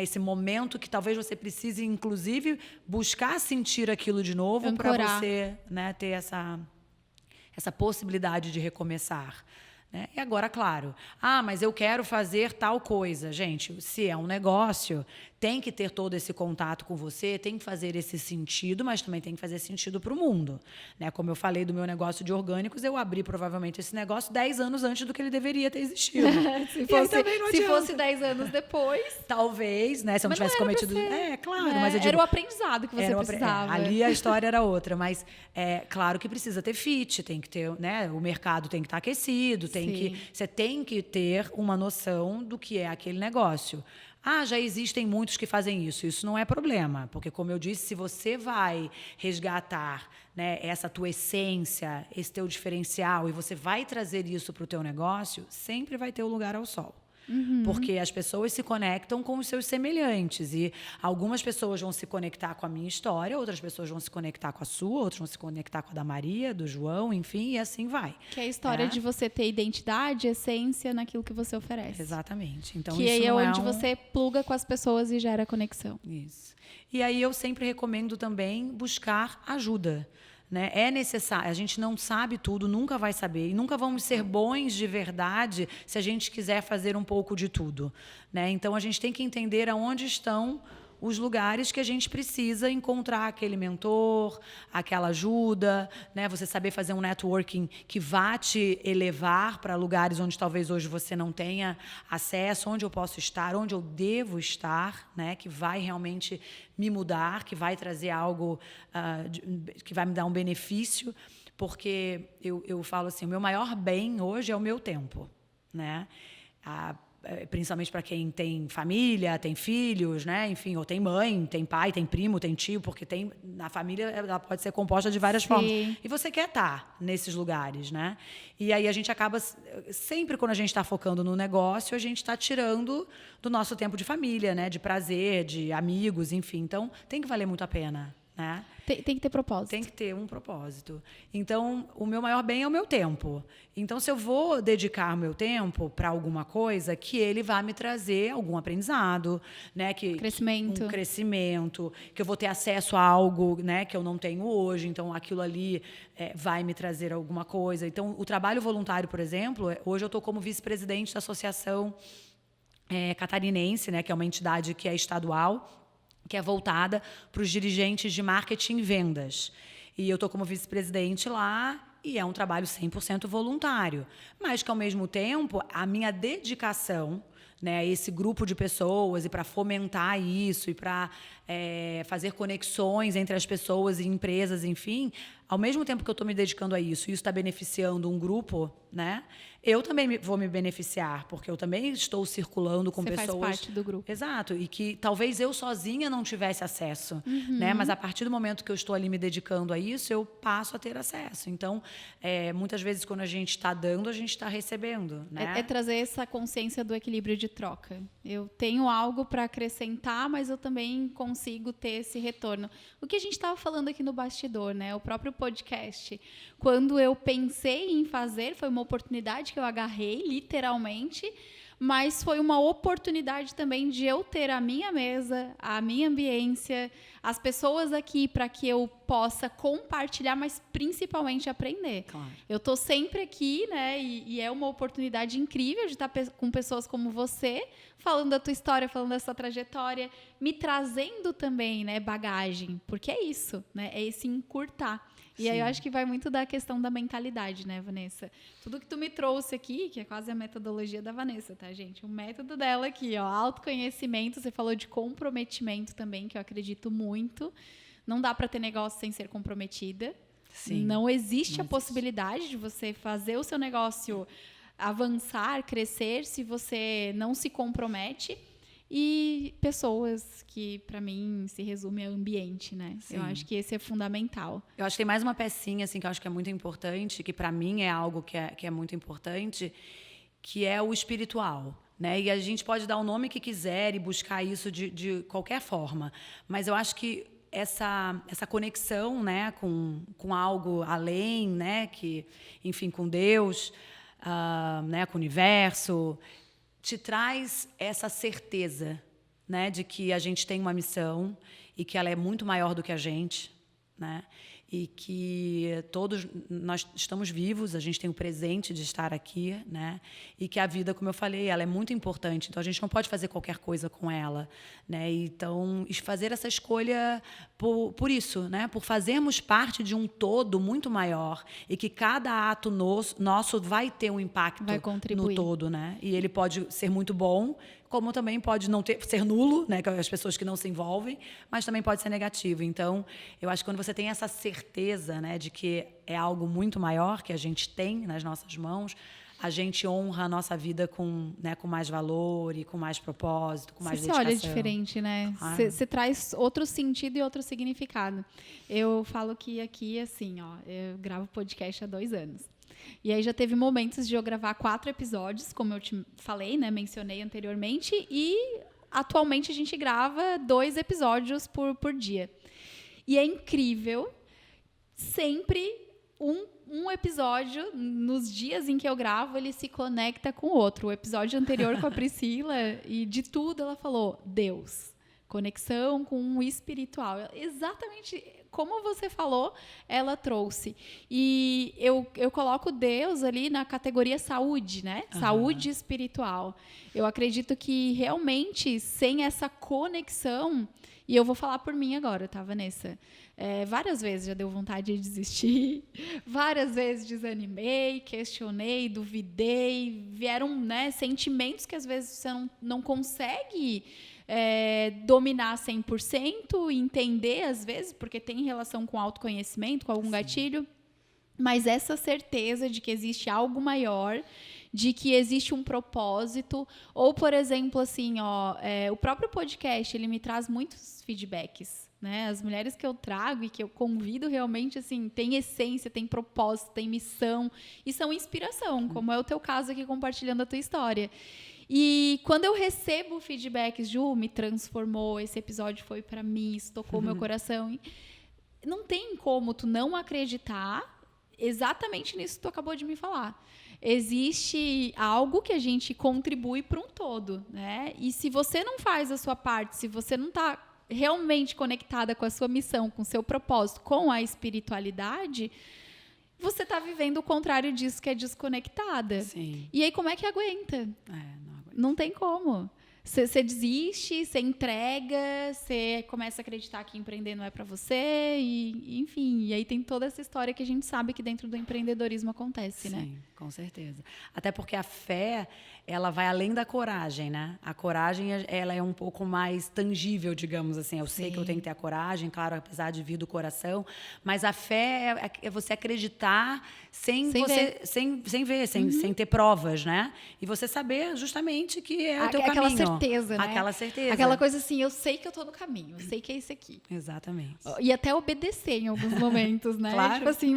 esse momento que talvez você precise, inclusive, buscar sentir aquilo de novo para você, né, ter essa possibilidade de recomeçar. Né? E agora, claro, mas eu quero fazer tal coisa. Gente, se é um negócio, tem que ter todo esse contato com você, tem que fazer esse sentido, mas também tem que fazer sentido para o mundo. Né? Como eu falei do meu negócio de orgânicos, eu abri provavelmente esse negócio 10 anos antes do que ele deveria ter existido.
se fosse 10 anos depois...
Talvez, né? Se eu não tivesse cometido... Claro, mas eu digo...
Era o aprendizado que você precisava.
Ali a história era outra, mas claro que precisa ter fit, tem que ter, né? O mercado tem que estar aquecido, você tem que ter uma noção do que é aquele negócio. Já existem muitos que fazem isso. Isso não é problema, porque, como eu disse, se você vai resgatar, né, essa tua essência, esse teu diferencial, e você vai trazer isso para o teu negócio, sempre vai ter o lugar ao sol. Porque as pessoas se conectam com os seus semelhantes. E algumas pessoas vão se conectar com a minha história, outras pessoas vão se conectar com a sua, outras vão se conectar com a da Maria, do João, enfim, e assim vai.
Que é a história de você ter identidade, essência naquilo que você oferece.
Exatamente. Então,
que
isso
é onde você pluga com as pessoas e gera conexão.
Isso. E aí eu sempre recomendo também buscar ajuda. Né? É necessário, a gente não sabe tudo, nunca vai saber, e nunca vamos ser bons de verdade se a gente quiser fazer um pouco de tudo. Né? Então, a gente tem que entender aonde estão os lugares que a gente precisa encontrar aquele mentor, aquela ajuda, né? Você saber fazer um networking que vá te elevar para lugares onde talvez hoje você não tenha acesso, onde eu posso estar, onde eu devo estar, né? Que vai realmente me mudar, que vai trazer algo que vai me dar um benefício, porque eu falo assim, o meu maior bem hoje é o meu tempo, né? Principalmente para quem tem família, tem filhos, né? Enfim, ou tem mãe, tem pai, tem primo, tem tio, porque na família ela pode ser composta de várias formas. E você quer estar nesses lugares, né? E aí a gente acaba, sempre quando a gente está focando no negócio, a gente está tirando do nosso tempo de família, né? De prazer, de amigos, enfim. Então, tem que valer muito a pena. Né?
Tem que ter propósito.
Tem que ter um propósito. Então, o meu maior bem é o meu tempo. Então, se eu vou dedicar o meu tempo para alguma coisa, que ele vá me trazer algum aprendizado, né?
Crescimento.
Um crescimento, que eu vou ter acesso a algo, né, que eu não tenho hoje. Então, aquilo ali vai me trazer alguma coisa. Então, o trabalho voluntário, por exemplo, hoje eu estou como vice-presidente da Associação Catarinense, né, que é uma entidade que é estadual, que é voltada para os dirigentes de marketing e vendas. E eu estou como vice-presidente lá, e é um trabalho 100% voluntário. Mas que, ao mesmo tempo, a minha dedicação, né, a esse grupo de pessoas, e para fomentar isso, e para fazer conexões entre as pessoas e empresas, enfim, ao mesmo tempo que eu estou me dedicando a isso e isso está beneficiando um grupo, né? Eu também vou me beneficiar, porque eu também estou circulando com pessoas...
Você faz parte do grupo.
Exato, e que talvez eu sozinha não tivesse acesso, né? Mas a partir do momento que eu estou ali me dedicando a isso, eu passo a ter acesso. Então, muitas vezes, quando a gente está dando, a gente está recebendo, né?
É trazer essa consciência do equilíbrio de troca. Eu tenho algo para acrescentar, mas eu também consigo ter esse retorno. O que a gente estava falando aqui no bastidor, né? O próprio podcast. Quando eu pensei em fazer, foi uma oportunidade que eu agarrei, literalmente, mas foi uma oportunidade também de eu ter a minha mesa, a minha ambiência, as pessoas aqui para que eu possa compartilhar, mas principalmente aprender.
Claro.
Eu estou sempre aqui, né? E é uma oportunidade incrível de estar com pessoas como você, falando da tua história, falando da sua trajetória, me trazendo também, né, bagagem, porque é isso, né? É esse encurtar. E aí eu acho que vai muito da questão da mentalidade, né, Vanessa? Tudo que tu me trouxe aqui, que é quase a metodologia da Vanessa, tá, gente? O método dela aqui, ó, autoconhecimento, você falou de comprometimento também, que eu acredito muito. Não dá para ter negócio sem ser comprometida.
Sim.
Não existe a possibilidade de você fazer o seu negócio avançar, crescer, se você não se compromete. E pessoas, que para mim se resume a ambiente, né? Sim. Eu acho que esse é fundamental.
Eu acho que tem mais uma pecinha assim que eu acho que é muito importante, que para mim é algo que é muito importante, que é o espiritual, né? E a gente pode dar o nome que quiser e buscar isso de qualquer forma, mas eu acho que essa conexão, né, com algo além, né, que, enfim, com Deus, né, com o universo, te traz essa certeza, né, de que a gente tem uma missão e que ela é muito maior do que a gente, né? E que todos nós estamos vivos, a gente tem o presente de estar aqui, né? E que a vida, como eu falei, ela é muito importante, então a gente não pode fazer qualquer coisa com ela, né? Então, fazer essa escolha por isso, né? Por fazermos parte de um todo muito maior e que cada ato nosso vai ter um impacto no todo, né? E ele pode ser muito bom, como também pode não ser nulo, né, as pessoas que não se envolvem, mas também pode ser negativo. Então, eu acho que quando você tem essa certeza, né, de que é algo muito maior que a gente tem nas nossas mãos, a gente honra a nossa vida com mais valor e com mais propósito, com mais dedicação.
Você olha diferente, né? Você traz outro sentido e outro significado. Eu falo que aqui, assim, ó, eu gravo podcast há 2 anos. E aí já teve momentos de eu gravar 4 episódios, como eu te falei, né? Mencionei anteriormente. E atualmente a gente grava 2 episódios por dia. E é incrível, sempre um episódio, nos dias em que eu gravo, ele se conecta com o outro. O episódio anterior com a Priscila, e de tudo ela falou, Deus. Conexão com o espiritual. Exatamente como você falou, ela trouxe. E eu coloco Deus ali na categoria saúde, né? Uhum. Saúde espiritual. Eu acredito que realmente, sem essa conexão, e eu vou falar por mim agora, tá, Vanessa? Várias vezes já deu vontade de desistir, várias vezes desanimei, questionei, duvidei, vieram, né, sentimentos que às vezes você não consegue dominar 100%, entender às vezes, porque tem relação com autoconhecimento, com algum gatilho, mas essa certeza de que existe algo maior, de que existe um propósito, ou, por exemplo, assim, o próprio podcast, ele me traz muitos feedbacks, né? As mulheres que eu trago e que eu convido realmente, assim, tem essência, tem propósito, tem missão, e são inspiração, como é o teu caso aqui, compartilhando a tua história. E quando eu recebo feedbacks, Ju, me transformou, esse episódio foi para mim, isso tocou meu coração. Não tem como tu não acreditar exatamente nisso que tu acabou de me falar. Existe algo que a gente contribui para um todo, né? E se você não faz a sua parte, se você não está realmente conectada com a sua missão, com o seu propósito, com a espiritualidade, você está vivendo o contrário disso, que é desconectada.
Sim.
E aí, como é que aguenta?
Não aguenta.
Não tem como. Você desiste, você entrega, você começa a acreditar que empreender não é para você, enfim. E aí tem toda essa história que a gente sabe que dentro do empreendedorismo acontece, né?
Sim, com certeza. Até porque a fé, ela vai além da coragem, né? A coragem, ela é um pouco mais tangível, digamos assim. Eu sei que eu tenho que ter a coragem, claro, apesar de vir do coração, mas a fé é você acreditar sem ter provas, né? E você saber justamente que é o teu
aquela
caminho.
Certeza, né?
Aquela certeza.
Aquela coisa assim, eu sei que eu tô no caminho, eu sei que é isso aqui.
Exatamente.
E até obedecer em alguns momentos, né?
Claro.
Tipo assim,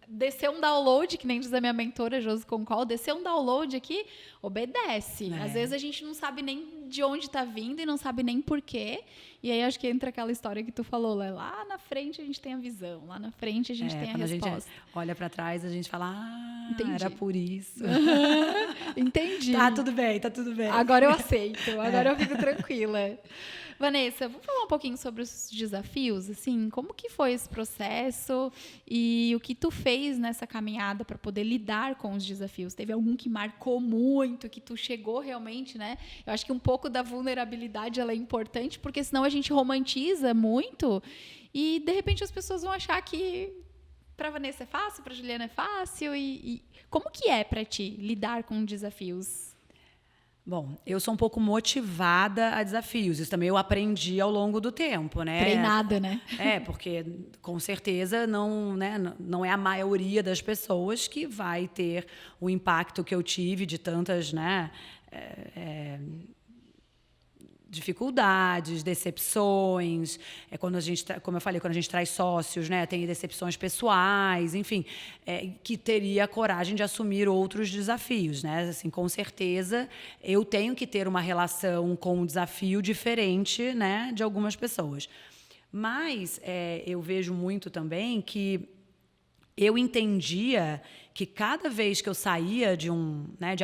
descer um download, que nem diz a minha mentora, Josi Concol, descer um download aqui, obedece. Às vezes a gente não sabe nem de onde tá vindo e não sabe nem por quê. E aí acho que entra aquela história que tu falou, lá na frente a gente tem a visão, lá na frente a gente tem a resposta.
Quando a gente olha para trás, a gente fala, era por isso.
Entendi.
Tá tudo bem, tá tudo bem.
Agora eu aceito, agora eu fico tranquila. Vanessa, vamos falar um pouquinho sobre os desafios, assim, como que foi esse processo e o que tu fez nessa caminhada para poder lidar com os desafios? Teve algum que marcou muito, que tu chegou realmente, né? Eu acho que um pouco da vulnerabilidade ela é importante, porque senão a gente romantiza muito e de repente as pessoas vão achar que para Vanessa é fácil, para Juliana é fácil e como que é para ti lidar com desafios?
Bom, eu sou um pouco motivada a desafios. Isso também eu aprendi ao longo do tempo, né?
Treinada, né?
Porque com certeza não é a maioria das pessoas que vai ter o impacto que eu tive de tantas, né? Dificuldades, decepções, quando a gente, como eu falei, quando a gente traz sócios, né, tem decepções pessoais, enfim, que teria a coragem de assumir outros desafios, né? Assim, com certeza, eu tenho que ter uma relação com um desafio diferente, né, de algumas pessoas. Mas eu vejo muito também que eu entendia que cada vez que eu saía de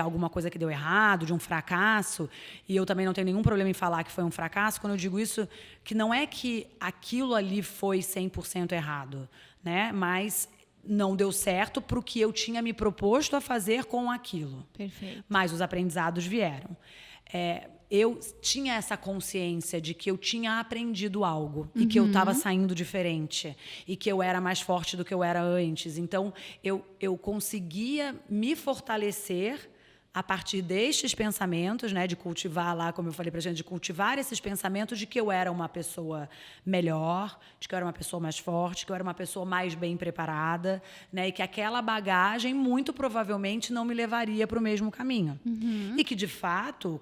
alguma coisa que deu errado, de um fracasso, e eu também não tenho nenhum problema em falar que foi um fracasso, quando eu digo isso, que não é que aquilo ali foi 100% errado, né? Mas não deu certo para o que eu tinha me proposto a fazer com aquilo.
Perfeito.
Mas os aprendizados vieram. Eu tinha essa consciência de que eu tinha aprendido algo e que eu estava saindo diferente e que eu era mais forte do que eu era antes. Então, eu conseguia me fortalecer a partir destes pensamentos, né, de cultivar lá, como eu falei pra gente, de cultivar esses pensamentos de que eu era uma pessoa melhor, de que eu era uma pessoa mais forte, que eu era uma pessoa mais bem preparada, né, e que aquela bagagem muito provavelmente não me levaria para o mesmo caminho. E que, de fato,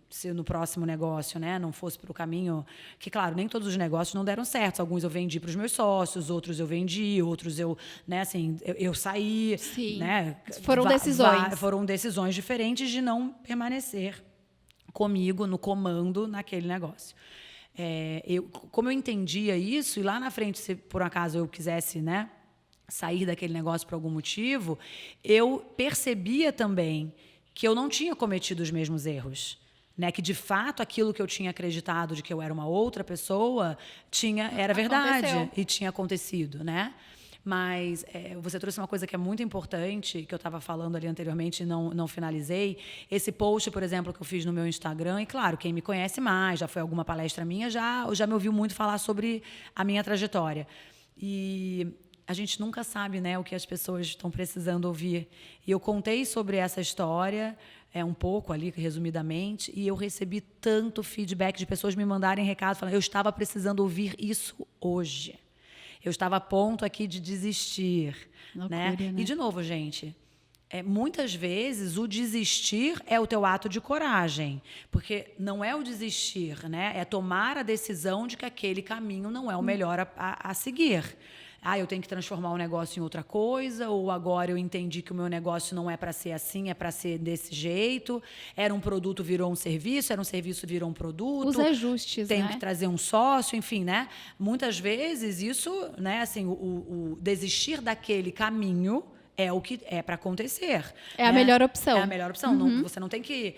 se no próximo negócio, né, não fosse para o caminho... Que, claro, nem todos os negócios não deram certo. Alguns eu vendi para os meus sócios, outros eu vendi, outros eu saí.
Sim.
Né,
foram decisões.
Foram decisões diferentes de não permanecer comigo no comando naquele negócio. Como eu entendia isso, e lá na frente, se por acaso eu quisesse, né, sair daquele negócio por algum motivo, eu percebia também que eu não tinha cometido os mesmos erros. Né, que de fato aquilo que eu tinha acreditado de que eu era uma outra pessoa era verdade e tinha acontecido, né? Mas você trouxe uma coisa que é muito importante, que eu estava falando ali anteriormente e não finalizei. Esse post, por exemplo, que eu fiz no meu Instagram, e claro, quem me conhece mais, já foi alguma palestra minha, já me ouviu muito falar sobre a minha trajetória. E a gente nunca sabe, né, o que as pessoas estão precisando ouvir. E eu contei sobre essa história um pouco ali, resumidamente, e eu recebi tanto feedback de pessoas me mandarem recado falando: eu estava precisando ouvir isso hoje. Eu estava a ponto aqui de desistir.
Loucura, né?
E, de novo, gente, muitas vezes o desistir é o teu ato de coragem. Porque não é o desistir, né? É tomar a decisão de que aquele caminho não é o melhor a seguir. Eu tenho que transformar o negócio em outra coisa, ou agora eu entendi que o meu negócio não é para ser assim, é para ser desse jeito. Era um produto, virou um serviço, era um serviço, virou um produto.
Os ajustes,
Tenho
né?
que trazer um sócio, enfim, né? Muitas vezes isso, né, assim, o desistir daquele caminho é o que é para acontecer.
É a melhor opção.
É a melhor opção. Você não tem que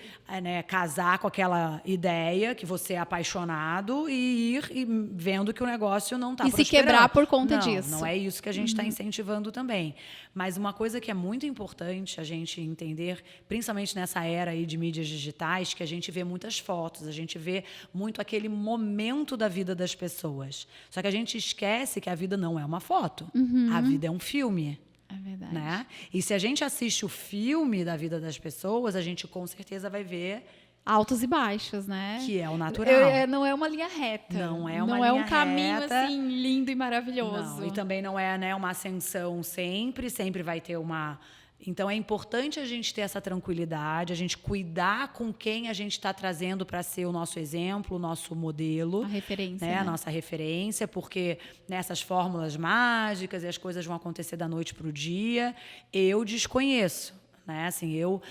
casar com aquela ideia que você é apaixonado e ir vendo que o negócio não está prosperando.
E se quebrar por conta disso.
Não é isso que a gente está incentivando também. Mas uma coisa que é muito importante a gente entender, principalmente nessa era aí de mídias digitais, que a gente vê muitas fotos, a gente vê muito aquele momento da vida das pessoas. Só que a gente esquece que a vida não é uma foto. A vida é um filme.
É verdade.
Né? E se a gente assiste o filme da vida das pessoas, a gente com certeza vai ver
altos e baixos, né?
Que é o natural.
Não é uma linha reta.
Não é uma
linha reta. Não é um
caminho
assim lindo e maravilhoso.
Não, e também não é, né, uma ascensão sempre vai ter uma... Então, é importante a gente ter essa tranquilidade, a gente cuidar com quem a gente está trazendo para ser o nosso exemplo, o nosso modelo.
A referência.
Né? A nossa referência, porque nessas fórmulas mágicas e as coisas vão acontecer da noite para o dia, eu desconheço. Né? Assim, eu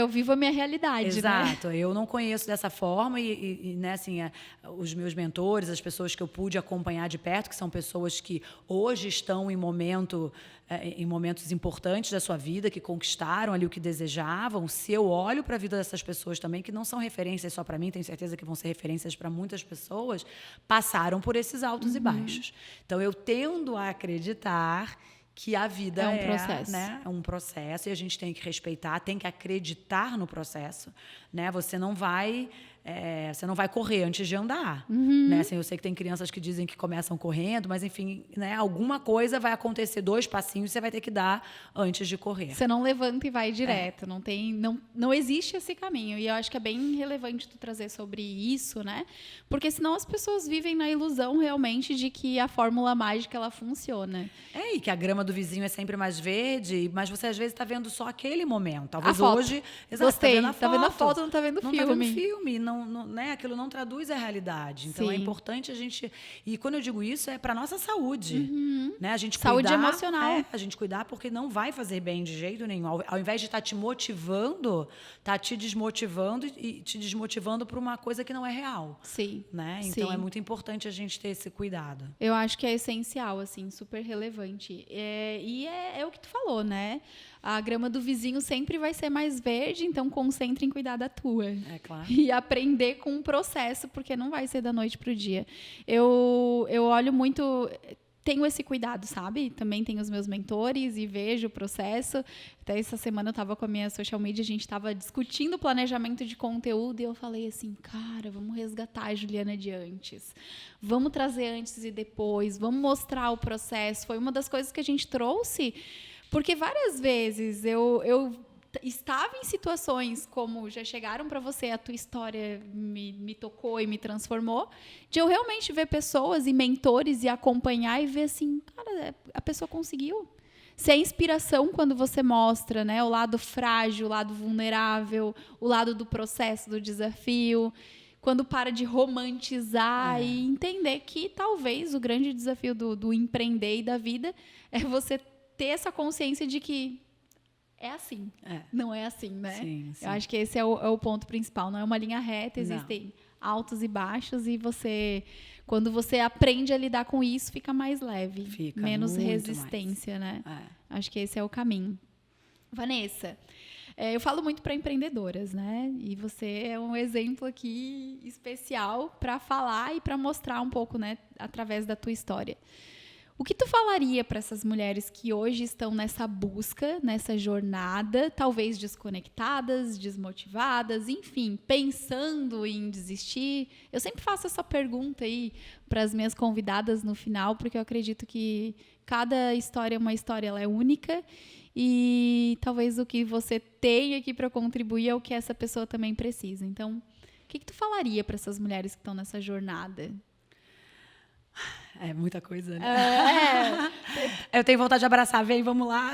vivo a minha realidade.
Exato,
né?
Eu não conheço dessa forma e né, assim, os meus mentores, as pessoas que eu pude acompanhar de perto, que são pessoas que hoje estão em momentos importantes da sua vida, que conquistaram ali o que desejavam. Se eu olho para a vida dessas pessoas também, que não são referências só para mim, tenho certeza que vão ser referências para muitas pessoas, passaram por esses altos e baixos. Então, eu tendo a acreditar que a vida
é um processo.
Né, é um processo e a gente tem que respeitar, tem que acreditar no processo, né? Você não vai correr antes de andar, né? Assim, eu sei que tem crianças que dizem que começam correndo, mas enfim, né? Alguma coisa vai acontecer, 2 passinhos você vai ter que dar antes de correr.
Você não levanta e vai direto, não existe esse caminho. E eu acho que é bem relevante tu trazer sobre isso, né? Porque senão as pessoas vivem na ilusão realmente de que a fórmula mágica ela funciona.
E que a grama do vizinho é sempre mais verde, mas você às vezes está vendo só aquele momento. Talvez
a foto.
Hoje,
gostei.
Tá vendo a foto,
não tá vendo o filme.
Não tá vendo filme, né? Aquilo não traduz a realidade. Então é importante a gente... E quando eu digo isso, é para nossa saúde. Né? A gente
saúde
cuidar,
emocional.
A gente cuidar porque não vai fazer bem de jeito nenhum. Ao invés de estar te motivando, tá te desmotivando e te desmotivando por uma coisa que não é real.
Sim.
Né? Então é muito importante a gente ter esse cuidado.
Eu acho que é essencial, assim, super relevante. E é o que tu falou, né? A grama do vizinho sempre vai ser mais verde, então concentre em cuidar da tua.
É claro.
E aprender com o processo, porque não vai ser da noite pro dia. Eu olho muito... Tenho esse cuidado, sabe? Também tenho os meus mentores e vejo o processo. Até essa semana eu estava com a minha social media, a gente estava discutindo o planejamento de conteúdo e eu falei assim, cara, vamos resgatar a Juliana de antes. Vamos trazer antes e depois, vamos mostrar o processo. Foi uma das coisas que a gente trouxe, porque várias vezes eu estava em situações como já chegaram para você, a tua história me tocou e me transformou, de eu realmente ver pessoas e mentores e acompanhar e ver assim, cara, a pessoa conseguiu. Ser inspiração quando você mostra, né, o lado frágil, o lado vulnerável, o lado do processo, do desafio, quando para de romantizar e entender que talvez o grande desafio do empreender e da vida é você ter essa consciência de que é assim, não é assim, né?
Sim.
Eu acho que esse é o ponto principal. Não é uma linha reta, existem altos e baixos e quando você aprende a lidar com isso, fica mais leve.
Fica
menos
muito
resistência,
mais.
né? Acho que esse é o caminho. Vanessa, eu falo muito para empreendedoras, né? E você é um exemplo aqui especial para falar e para mostrar um pouco, né, através da tua história. O que tu falaria para essas mulheres que hoje estão nessa busca, nessa jornada, talvez desconectadas, desmotivadas, enfim, pensando em desistir? Eu sempre faço essa pergunta aí para as minhas convidadas no final, porque eu acredito que cada história é uma história, ela é única e talvez o que você tem aqui para contribuir é o que essa pessoa também precisa. Então, o que tu falaria para essas mulheres que estão nessa jornada?
É muita coisa, né? Eu tenho vontade de abraçar, vem, vamos lá.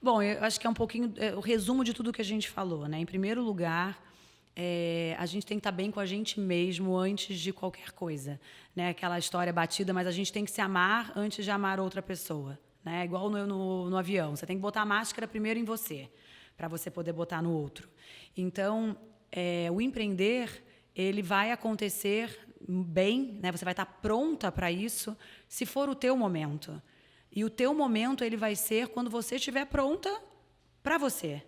Bom, eu acho que é um pouquinho o resumo de tudo que a gente falou, né? Em primeiro lugar, a gente tem que estar bem com a gente mesmo antes de qualquer coisa, né? Aquela história batida, mas a gente tem que se amar antes de amar outra pessoa, né? Igual no avião, você tem que botar a máscara primeiro em você, para você poder botar no outro. Então, o empreender, ele vai acontecer bem, né? Você vai estar pronta para isso se for o teu momento. E o teu momento, ele vai ser quando você estiver pronta para você.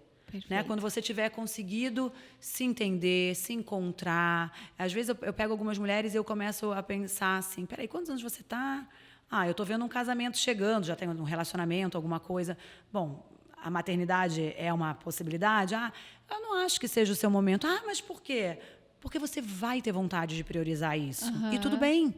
Né? Quando você tiver conseguido se entender, se encontrar. Às vezes eu pego algumas mulheres e eu começo a pensar assim, peraí, quantos anos você está? Ah, eu estou vendo um casamento chegando, já tenho um relacionamento, alguma coisa. Bom, a maternidade é uma possibilidade? Ah, eu não acho que seja o seu momento. Ah, mas por quê? Porque você vai ter vontade de priorizar isso. E tudo bem.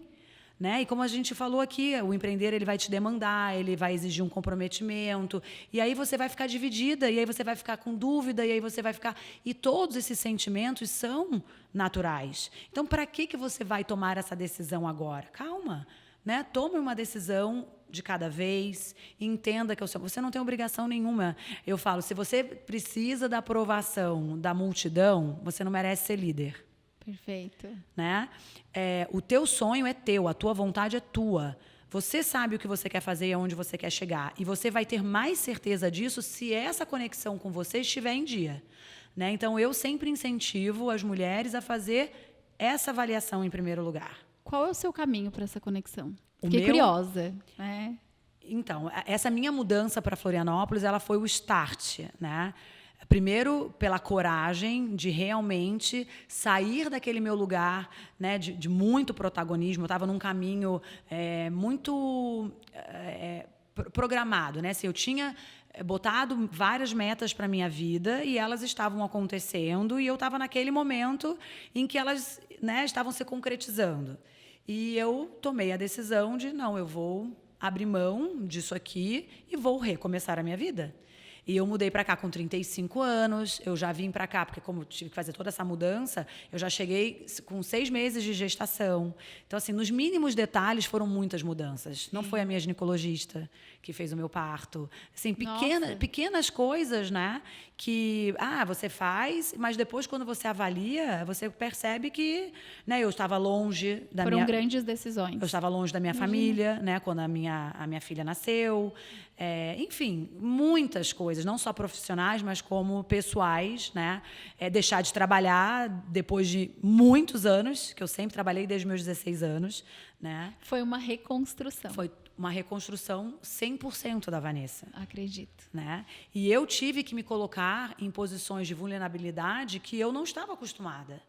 Né? E como a gente falou aqui, o empreender ele vai te demandar, ele vai exigir um comprometimento, e aí você vai ficar dividida, e aí você vai ficar com dúvida, e aí você vai ficar... E todos esses sentimentos são naturais. Então, para que você vai tomar essa decisão agora? Calma, né? Tome uma decisão de cada vez, entenda que você não tem obrigação nenhuma. Eu falo, se você precisa da aprovação da multidão, você não merece ser líder.
Perfeito.
Né? O teu sonho é teu, a tua vontade é tua. Você sabe o que você quer fazer e aonde você quer chegar. E você vai ter mais certeza disso se essa conexão com você estiver em dia. Né? Então, eu sempre incentivo as mulheres a fazer essa avaliação em primeiro lugar.
Qual é o seu caminho para essa conexão? Fiquei curiosa. Né?
Então, essa minha mudança para Florianópolis, ela foi o start, né? Primeiro, pela coragem de realmente sair daquele meu lugar, né, de muito protagonismo. Eu estava num caminho muito programado. Né? Assim, eu tinha botado várias metas para a minha vida e elas estavam acontecendo e eu estava naquele momento em que elas, né, estavam se concretizando. E eu tomei a decisão de, não, eu vou abrir mão disso aqui e vou recomeçar a minha vida. E eu mudei para cá com 35 anos, eu já vim para cá, porque como eu tive que fazer toda essa mudança, eu já cheguei com 6 meses de gestação. Então, assim, nos mínimos detalhes foram muitas mudanças. Não foi a minha ginecologista que fez o meu parto. Assim, pequenas coisas, né? Que, você faz, mas depois, quando você avalia, você percebe que, né, eu estava longe da
Foram grandes decisões.
Eu estava longe da minha família, né? Quando a minha filha nasceu. Enfim, muitas coisas, não só profissionais, mas como pessoais, né? Deixar de trabalhar depois de muitos anos, que eu sempre trabalhei desde meus 16 anos, né?
Foi uma reconstrução.
Foi uma reconstrução 100% da Vanessa.
Acredito.
Né? E eu tive que me colocar em posições de vulnerabilidade que eu não estava acostumada,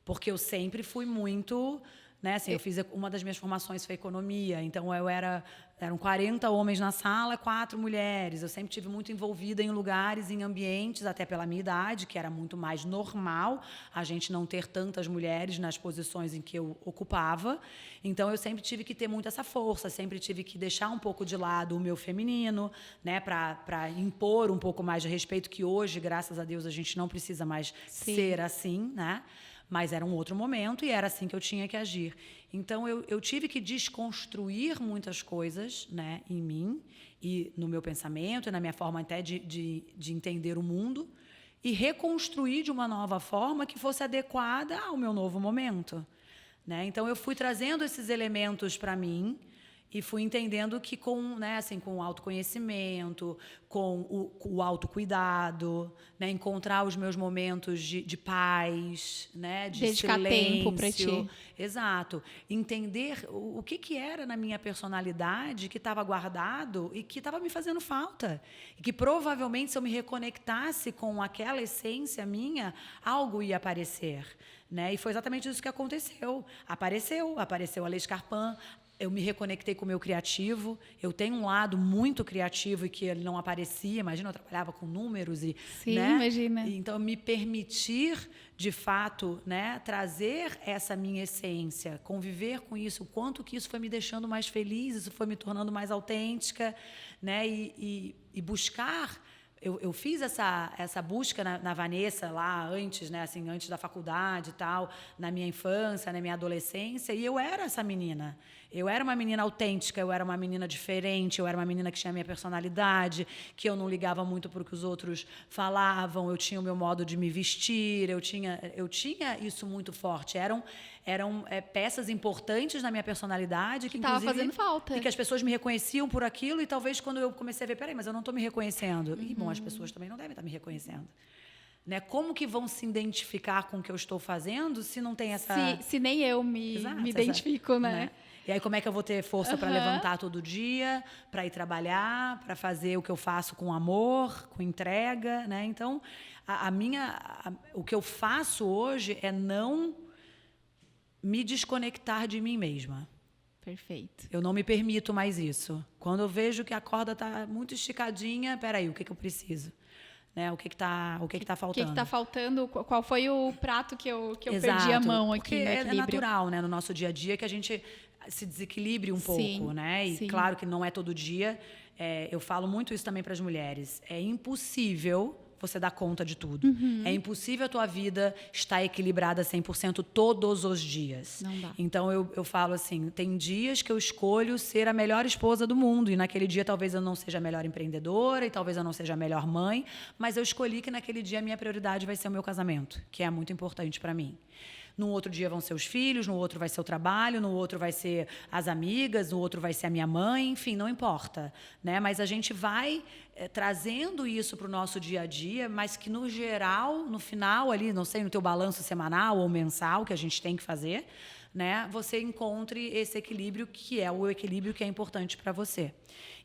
porque eu sempre fui muito... Né? Assim, eu fiz uma das minhas formações foi economia, então eram 40 homens na sala, 4 mulheres. Eu sempre tive muito envolvida em lugares, em ambientes, até pela minha idade, que era muito mais normal a gente não ter tantas mulheres nas posições em que eu ocupava. Então, eu sempre tive que ter muito essa força, sempre tive que deixar um pouco de lado o meu feminino, né? Para impor um pouco mais de respeito, que hoje, graças a Deus, a gente não precisa mais ser assim, né? Mas era um outro momento e era assim que eu tinha que agir. Então, eu tive que desconstruir muitas coisas, né, em mim e no meu pensamento e na minha forma até de entender o mundo e reconstruir de uma nova forma que fosse adequada ao meu novo momento. Né? Então, eu fui trazendo esses elementos para mim e fui entendendo que com o autoconhecimento, com o autocuidado, né, encontrar os meus momentos de paz, né, de
dedicar
silêncio.
Tempo para ti.
Exato. Entender o que era na minha personalidade que estava guardado e que estava me fazendo falta. E que provavelmente, se eu me reconectasse com aquela essência minha, algo ia aparecer. Né? E foi exatamente isso que aconteceu. Apareceu a Lei Scarpin. Eu me reconectei com o meu criativo. Eu tenho um lado muito criativo e que ele não aparecia. Imagina, eu trabalhava com números e...
Sim,
né?
imagina.
Então, me permitir, de fato, né, trazer essa minha essência, conviver com isso, o quanto que isso foi me deixando mais feliz, isso foi me tornando mais autêntica, né? E buscar... Eu fiz essa busca na Vanessa lá antes, né, assim, antes da faculdade e tal, na minha infância, na minha adolescência, e eu era essa menina. Eu era uma menina autêntica, eu era uma menina diferente, eu era uma menina que tinha a minha personalidade, que eu não ligava muito para o que os outros falavam, eu tinha o meu modo de me vestir, eu tinha isso muito forte. Eram peças importantes na minha personalidade que
estava fazendo falta.
E que as pessoas me reconheciam por aquilo e talvez quando eu comecei a ver, peraí, mas eu não estou me reconhecendo. E, bom, as pessoas também não devem estar me reconhecendo. Né? Como que vão se identificar com o que eu estou fazendo se não tem essa...
Se nem eu me identifico, né?
E aí como é que eu vou ter força para levantar todo dia, para ir trabalhar, para fazer o que eu faço com amor, com entrega, né? Então, o que eu faço hoje é não me desconectar de mim mesma.
Perfeito.
Eu não me permito mais isso. Quando eu vejo que a corda está muito esticadinha, peraí, o que eu preciso? Né? O que tá faltando?
O que está faltando? Qual foi o prato que eu
Exato,
perdi a mão aqui
porque
no equilíbrio?
É natural, né, no nosso dia a dia que a gente se desequilibre um pouco, né? E claro que não é todo dia. Eu falo muito isso também para as mulheres. É impossível você dar conta de tudo. É impossível a tua vida estar equilibrada 100% todos os dias.
Não dá.
Então, eu falo assim, tem dias que eu escolho ser a melhor esposa do mundo, e naquele dia talvez eu não seja a melhor empreendedora, e talvez eu não seja a melhor mãe, mas eu escolhi que naquele dia a minha prioridade vai ser o meu casamento, que é muito importante para mim. No outro dia vão ser os filhos, no outro vai ser o trabalho, no outro vai ser as amigas, no outro vai ser a minha mãe, enfim, não importa, né? Mas a gente vai trazendo isso para o nosso dia a dia, mas que no geral, no final ali, não sei, no teu balanço semanal ou mensal que a gente tem que fazer, né? Você encontre esse equilíbrio que é o equilíbrio que é importante para você.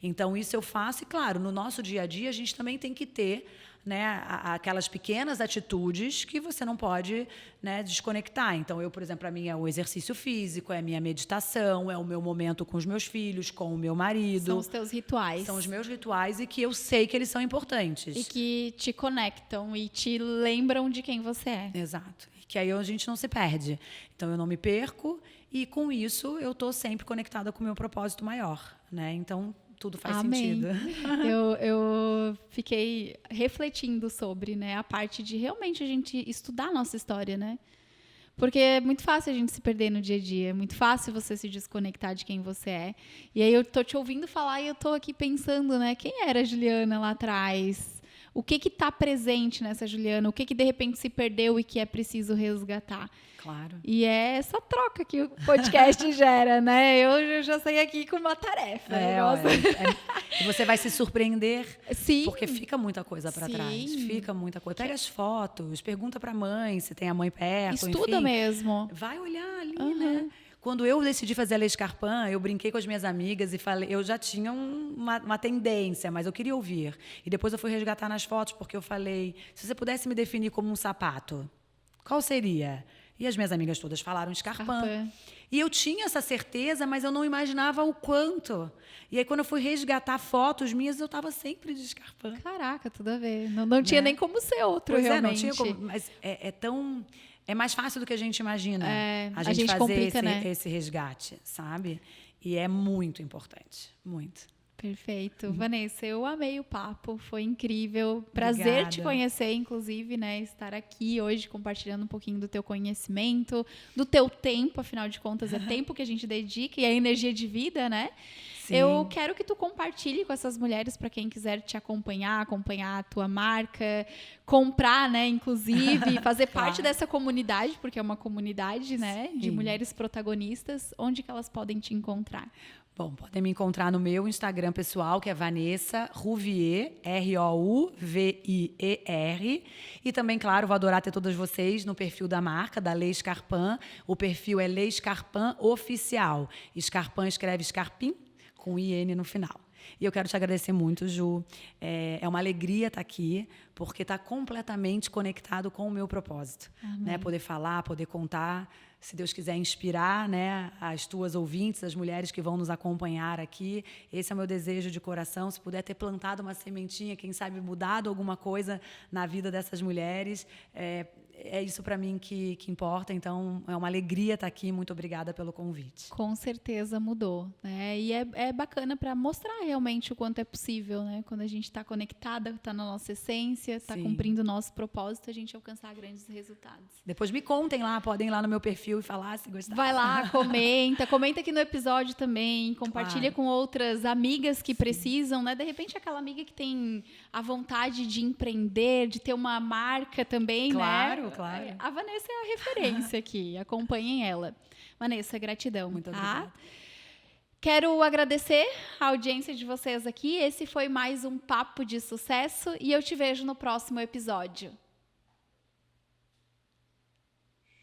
Então, isso eu faço e, claro, no nosso dia a dia a gente também tem que ter, né, aquelas pequenas atitudes que você não pode, né, desconectar. Então, eu, por exemplo, para mim é o exercício físico, é a minha meditação, é o meu momento com os meus filhos, com o meu marido.
São os teus rituais.
São os meus rituais e que eu sei que eles são importantes.
E que te conectam e te lembram de quem você é.
Exato. Que aí a gente não se perde. Então, eu não me perco e, com isso, eu estou sempre conectada com o meu propósito maior, né? Então, tudo faz
Amém.
sentido.
Eu fiquei refletindo sobre, né, a parte de realmente a gente estudar a nossa história, né? Porque é muito fácil a gente se perder no dia a dia, é muito fácil você se desconectar de quem você é. E aí eu tô te ouvindo falar e eu tô aqui pensando, né, quem era a Juliana lá atrás? O que está presente nessa Juliana? O que de repente se perdeu e que é preciso resgatar?
Claro.
E é essa troca que o podcast gera, né? Eu já saí aqui com uma tarefa.
E você vai se surpreender.
Sim.
Porque fica muita coisa para trás. Fica muita coisa. Pega as fotos, pergunta para a mãe se tem a mãe perto.
Estuda
enfim.
mesmo.
Vai olhar ali, né? Quando eu decidi fazer a Lei Scarpin, eu brinquei com as minhas amigas e falei, eu já tinha uma tendência, mas eu queria ouvir. E depois eu fui resgatar nas fotos, porque eu falei, se você pudesse me definir como um sapato, qual seria? E as minhas amigas todas falaram Scarpin. E eu tinha essa certeza, mas eu não imaginava o quanto. E aí, quando eu fui resgatar fotos minhas, eu estava sempre de Scarpin.
Caraca, tudo a ver. Não tinha nem como ser outro,
pois
realmente.
Não tinha como, mas é mais fácil do que a gente imagina a gente fazer
complica,
esse resgate, sabe? E é muito importante, muito.
Perfeito. Vanessa, eu amei o papo, foi incrível. Prazer
Obrigada.
te conhecer, inclusive, né? Estar aqui hoje compartilhando um pouquinho do teu conhecimento, do teu tempo, afinal de contas, é tempo que a gente dedica e é energia de vida, né? Sim. Eu quero que tu compartilhe com essas mulheres para quem quiser te acompanhar a tua marca, comprar, né, inclusive, fazer parte dessa comunidade, porque é uma comunidade, né, de mulheres protagonistas, onde que elas podem te encontrar?
Bom, podem me encontrar no meu Instagram pessoal, que é Vanessa Rouvier, Rouvier. E também, claro, vou adorar ter todas vocês no perfil da marca, da Lei Scarpin. O perfil é Lei Scarpin Oficial. Scarpin escreve Scarpin com IN no final. E eu quero te agradecer muito, Ju. É uma alegria estar aqui, porque está completamente conectado com o meu propósito. Né? Poder falar, poder contar, se Deus quiser inspirar, né, as tuas ouvintes, as mulheres que vão nos acompanhar aqui. Esse é o meu desejo de coração. Se puder ter plantado uma sementinha, quem sabe mudado alguma coisa na vida dessas mulheres, é isso para mim que importa. Então, é uma alegria estar aqui. Muito obrigada pelo convite.
Com certeza mudou, né? E é bacana para mostrar realmente o quanto é possível, né? Quando a gente está conectada, está na nossa essência, está cumprindo o nosso propósito, a gente alcançar grandes resultados.
Depois me contem lá, podem ir lá no meu perfil e falar se gostaram.
Vai lá, comenta aqui no episódio também, compartilha com outras amigas que precisam, né? De repente aquela amiga que tem a vontade de empreender, de ter uma marca também, né?
Claro.
A Vanessa é a referência aqui, acompanhem ela. Vanessa, gratidão.
Muito obrigada.
Quero agradecer a audiência de vocês aqui. Esse foi mais um Papo de Sucesso e eu te vejo no próximo episódio.